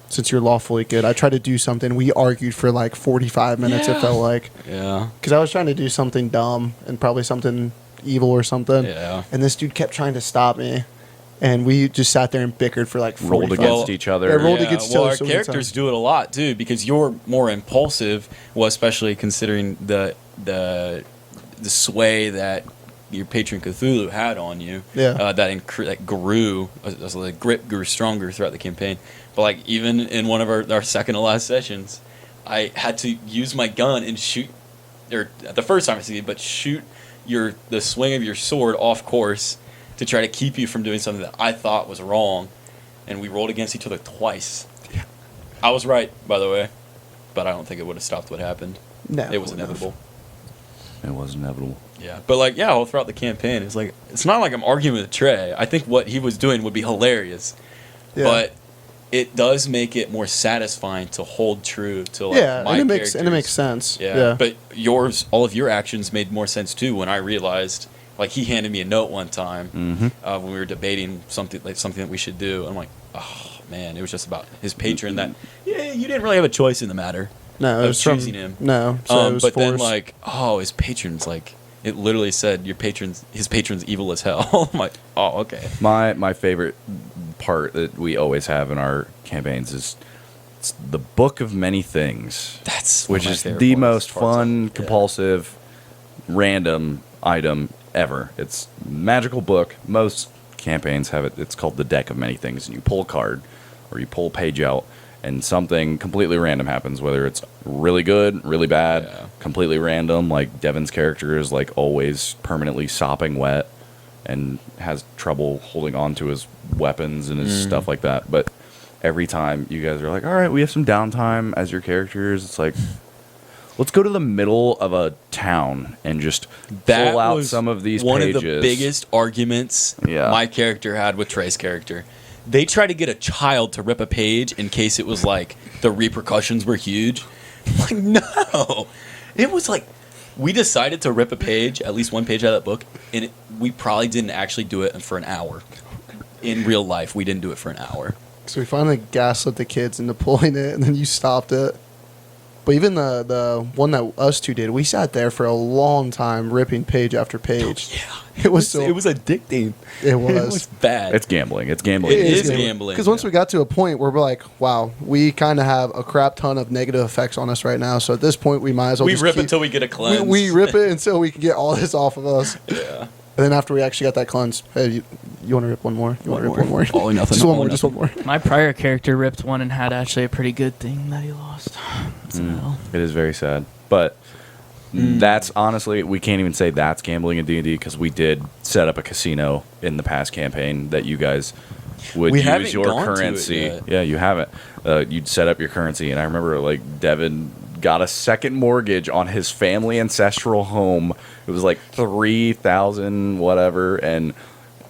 Since you're lawfully good, I tried to do something. We argued for like 45 minutes. It felt like Yeah. because I was trying to do something dumb and probably something evil or something. Yeah. And this dude kept trying to stop me, and we just sat there and bickered for like 45 Rolled against Well, each other. yeah, rolled against each well, other our so many characters times. do it a lot too because you're more impulsive. Well, especially considering the sway that your patron Cthulhu had on you. Yeah. That grew as the grip grew stronger throughout the campaign. But like even in one of our second to last sessions, I had to use my gun and shoot, or the first time I see it, but shoot the swing of your sword off course to try to keep you from doing something that I thought was wrong, and we rolled against each other twice. Yeah. I was right, by the way, but I don't think it would have stopped what happened. No, It was inevitable. It was inevitable. Yeah, but like, yeah, all throughout the campaign, it's like it's not like I'm arguing with Trey. I think what he was doing would be hilarious, Yeah. but it does make it more satisfying to hold true to like Yeah, my and it makes characters. sense. Yeah. But all of your actions made more sense too when I realized, like, he handed me a note one time when we were debating something that we should do. I'm like, oh man, it was just about his patron. That you didn't really have a choice in the matter. No, it of was from choosing him. No, so it was but forced. then like, oh, his patron's like, it literally said his patron's evil as hell. I'm like, oh, okay. My favorite part that we always have in our campaigns is it's the Book of Many Things. That's one which of my is favorite the parts most of fun, it. Yeah. compulsive, random item ever. It's a magical book. Most campaigns have it. It's called the Deck of Many Things, and you pull a card or you pull a page out, and something completely random happens. Whether it's really good, really bad, Yeah. completely random. Like Devin's character is like always permanently sopping wet and has trouble holding on to his weapons and his stuff like that. But every time you guys are like, all right, we have some downtime as your characters, it's like, let's go to the middle of a town and just pull out was some of these one pages. of the biggest arguments my character had with Trey's character. They tried to get a child to rip a page in case it was like the repercussions were huge. I'm like, no. It was like, we decided to rip a page, at least one page out of that book, and we probably didn't actually do it for an hour. In real life, we didn't do it for an hour. So we finally gaslit the kids into pulling it, and then you stopped it. But even the one that us two did, we sat there for a long time ripping page after page. Yeah. It was addicting. It was. It was bad. It's gambling. It's gambling. It is gambling. Because once we got to a point where we're like, wow, we kind of have a crap ton of negative effects on us right now. So at this point, we might as well we just rip keep, until we get a cleanse. we rip it until we can get all this off of us. Yeah. And then after we actually got that cleanse, hey, you want to rip one more? You want to rip one more? All or nothing. Just one all or more. Just one nothing. more. My prior character ripped one and had actually a pretty good thing that he lost. So, It is very sad. But that's honestly, we can't even say that's gambling in D&D because we did set up a casino in the past campaign that you guys would We use haven't your gone to it currency. yet. Yeah, you haven't. You'd set up your currency. And I remember like Devin got a second mortgage on his family ancestral home. It was like 3,000 whatever, and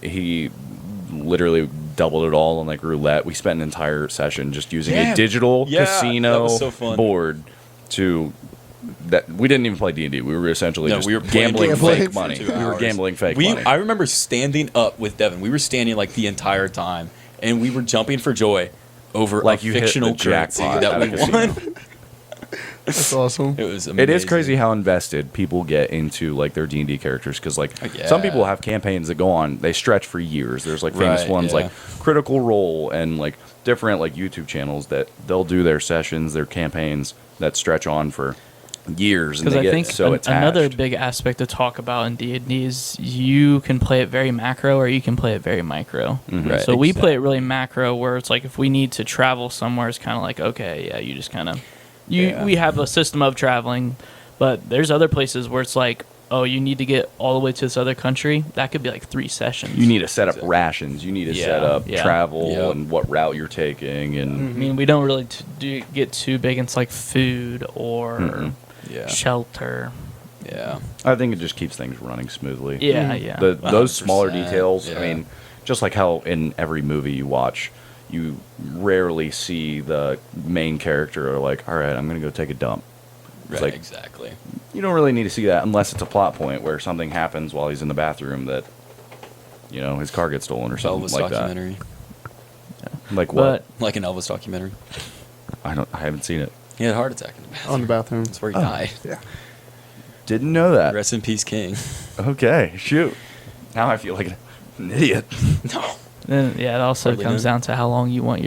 he literally doubled it all on like roulette. We spent an entire session just using a digital that casino was so fun. board to that. We didn't even play D&D. We were essentially No, just we were playing gambling D&D fake for money. 2 We were hours. gambling fake money. I remember standing up with Devin. We were standing like the entire time, and we were jumping for joy over Like a you hit the fictional currency jackpot that at we a casino. won. That's awesome. It was It amazing. is crazy how invested people get into like their D&D characters, because like Yeah. some people have campaigns that go on, they stretch for years. There's like famous Right, ones yeah. like Critical Role and like different like YouTube channels that they'll do their sessions, their campaigns that stretch on for years, and Because they I get think so attached. another big aspect to talk about in D&D is you can play it very macro or you can play it very micro. Mhm. Right, So we exactly. play it really macro, where it's like if we need to travel somewhere, it's kind of like, okay, yeah, you just kind of Yeah. we have a system of traveling, but there's other places where it's like, oh, you need to get all the way to this other country. That could be like 3 sessions. You need to set up Exactly. rations. You need to Yeah, set up yeah. travel Yep. and what route you're taking, and I mean, we don't really get too big into like food or Mm-mm. Yeah. shelter. Yeah. I think it just keeps things running smoothly. Yeah, Mhm. yeah. Those smaller 100%, details. yeah. I mean, just like how in every movie you watch, you rarely see the main character like, all right, I'm gonna go take a dump. It's Right. like Exactly. you don't really need to see that unless it's a plot point where something happens while he's in the bathroom that, you know, his car gets stolen or something Elvis like documentary. that. Like what? Like an Elvis documentary. I haven't seen it. He had a heart attack in the bathroom. On the bathroom. That's where he died. Yeah. Didn't know that. Rest in peace, King. Okay, shoot. Now I feel like an idiot. No. Then yeah, it also Hardly comes know. down to how long you want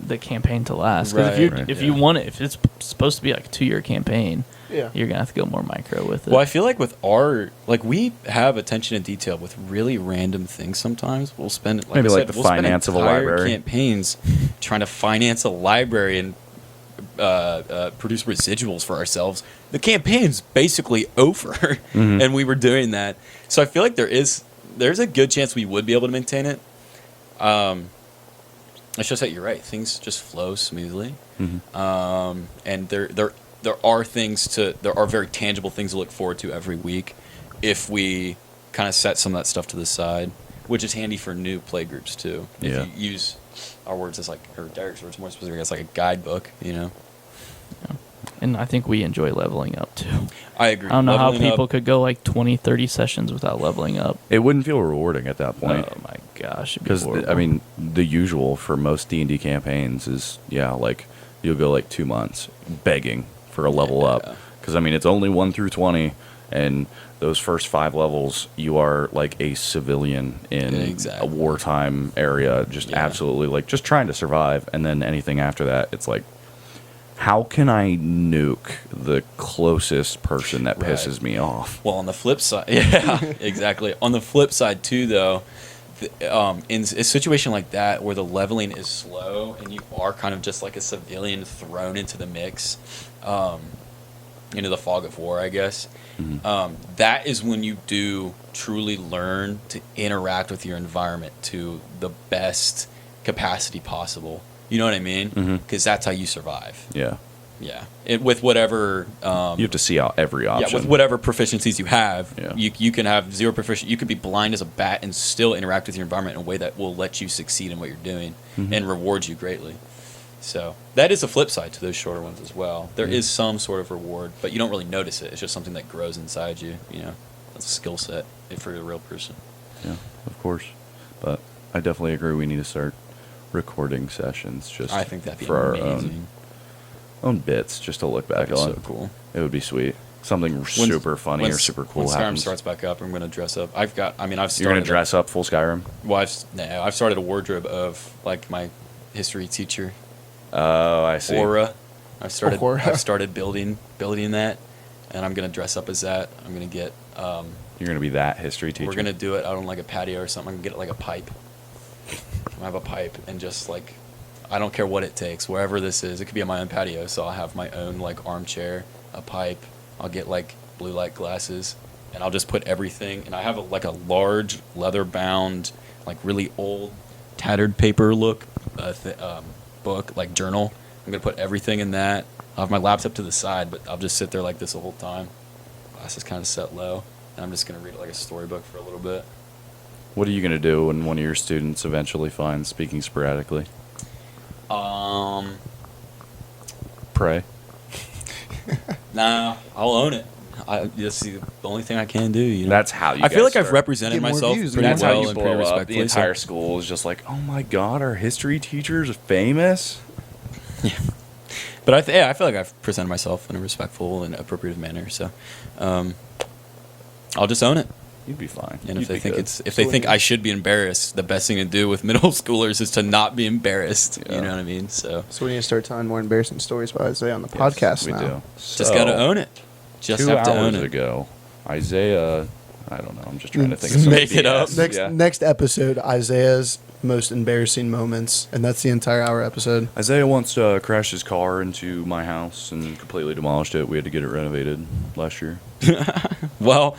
the campaign to last. Because Right, right. if you yeah. want it, if it's supposed to be like a 2-year campaign, Yeah. you're gonna have to go more micro with it. Well, I feel like with our we have attention to detail with really random things. Sometimes we'll spend Maybe I like said, the we'll spend finance of a entire library. campaigns trying to finance a library and produce residuals for ourselves. The campaign's basically over, Mhm. and we were doing that. So I feel like there's a good chance we would be able to maintain it. It's just that you're right; things just flow smoothly. Mhm. And there are very tangible things to look forward to every week if we kind of set some of that stuff to the side, which is handy for new play groups too. Yeah. If you use our words as or Derek's words more specifically as like a guidebook, you know. and I think we enjoy leveling up too. I agree. I don't know how Leveling people up- could go like 20, 30 sessions without leveling up. It wouldn't feel rewarding at that point. Oh my gosh. it'd be Because horrible. I mean, the usual for most D&D campaigns is like you'll go like 2 months begging for a level Yeah. up. Because I mean, it's only 1 through 20, and those first 5 levels, you are like a civilian in Exactly. a wartime area, just Yeah. absolutely like just trying to survive. And then anything after that, it's like, how can I nuke the closest person that Right. pisses me off? Well, on the flip side, yeah, exactly. On the flip side too, though, in a situation like that where the leveling is slow and you are kind of just like a civilian thrown into the mix, into the fog of war, I guess. That is when you do truly learn to interact with your environment to the best capacity possible. You know what I mean? Mhm. Because that's how you survive. Yeah. Yeah, with whatever You have to see out every option. yeah, with whatever proficiencies you have, Yeah. you can have 0 proficient. You could be blind as a bat and still interact with your environment in a way that will let you succeed in what you're doing and reward you greatly. So that is a flip side to those shorter ones as well. There is some sort of reward, but you don't really notice it. It's just something that grows inside you. You know, that's a skill set for a real person. Yeah, of course. But I definitely agree we need to start recording sessions just I think that'd be for our amazing. own bits just to look back That'd be on. so cool. It would be sweet. Something super funny or super cool When Skyrim happens. starts back up, I'm going to dress up. I've You're going started. to dress up full Skyrim? Well, I've started a wardrobe of like my history teacher. Oh, I see. Aura. Aura. I've started building that, and I'm gonna dress up as that. I'm gonna get. You're going to be that history teacher? We're gonna do it out on like a patio or something. I'm gonna get like a pipe. I have a pipe and just like, I don't care what it takes. Wherever this is, it could be on my own patio. So I'll have my own like armchair, a pipe. I'll get like blue light glasses, and I'll just put everything. And I have like a large leather bound, like really old, tattered paper look book, like journal. I'm gonna put everything in that, I'll have my laptop to the side, but I'll just sit there like this the whole time. Glasses kind of set low, and I'm just gonna read it like a storybook for a little bit. What are you going to do when one of your students eventually finds Speaking Sporadically? Pray. Nah, I'll own it. That's the only thing I can do. You know? That's how you I feel guys like I've start. represented Get more myself views, pretty man. That's how well you and pretty blow up. respectfully. The entire school is just like, oh my god, our history teacher's famous. Yeah. But I feel like I've presented myself in a respectful and appropriate manner. So, I'll just own it. You'd be fine. And You'd if they be think good. they think I should be embarrassed, the best thing to do with middle schoolers is to not be embarrassed. Yeah. You know what I mean? So So we need to start telling more embarrassing stories about Isaiah on the Yes, podcast we now. do. just gotta own it. Just 2 have to hours own it. ago, Isaiah, I don't know. I'm just trying to think of some Make it up. BS. Next episode, Isaiah's most embarrassing moments, and that's the entire hour episode. Isaiah once crashed his car into my house and completely demolished it. We had to get it renovated last year. Well,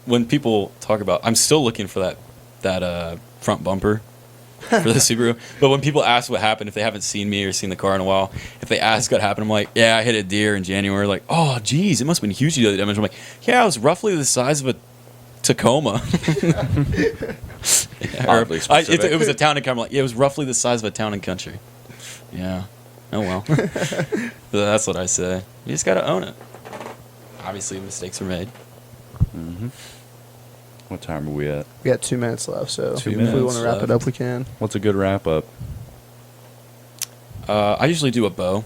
when people talk about, I'm still looking for that front bumper for the Subaru. But when people ask what happened, if they haven't seen me or seen the car in a while, if they ask what happened, I'm like, yeah, I hit a deer in January. Like, oh, geez, it must have been huge the other damage. I'm like, yeah, it was roughly the size of a Tacoma. Oddly specific. It was a town and country. Like, yeah, it was roughly the size of a town and country. Yeah. Oh well. That's what I say. You just gotta own it. Obviously, mistakes were made. Mm-hmm. What time are we at? We got 2 minutes left, so 2 if we want minutes to wrap it left. up, we can. What's a good wrap up? I usually do a bow.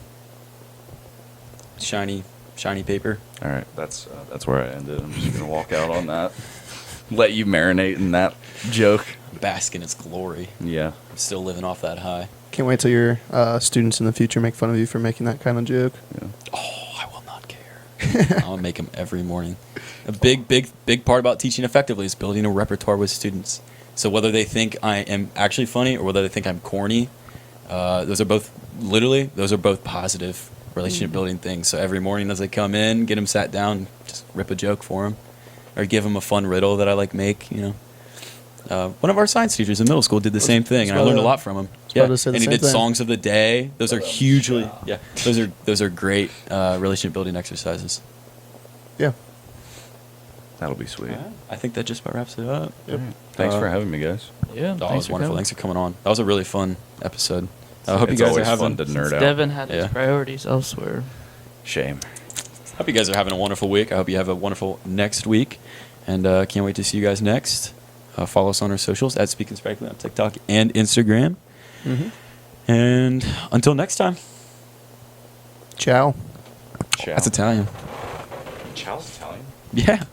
Shiny paper. All right, that's where I ended. I'm just gonna walk out on that. Let you marinate in that joke. Bask in its glory. Yeah. I'm still living off that high. Can't wait till your students in the future make fun of you for making that kind of joke. Yeah. Oh, I will not care. I'll make them every morning. A big part about teaching effectively is building a repertoire with students. So whether they think I am actually funny or whether they think I'm corny, those are both positive relationship building things. So every morning as they come in, get them sat down, just rip a joke for them, or give them a fun riddle that I make. You know, one of our science teachers in middle school did the same thing, and I learned a lot from him. about to say the and he same did thing. songs of the day. Those are hugely those are great relationship building exercises. Yeah. That'll be sweet. I think that just about wraps it up. Yep. Thanks for having me, guys. Yeah, Oh, it thanks was for wonderful. coming. Thanks for coming on. That was a really fun episode. I hope It's you guys are always having. fun to nerd out. Devin had his Yeah. priorities elsewhere. Shame. Hope you guys are having a wonderful week. I hope you have a wonderful next week, and can't wait to see you guys next. Follow us on our socials at Speaking Sporadically on TikTok and Instagram. Mm-hmm. And until next time. Ciao. Ciao. That's Italian. Ciao's Italian. Yeah.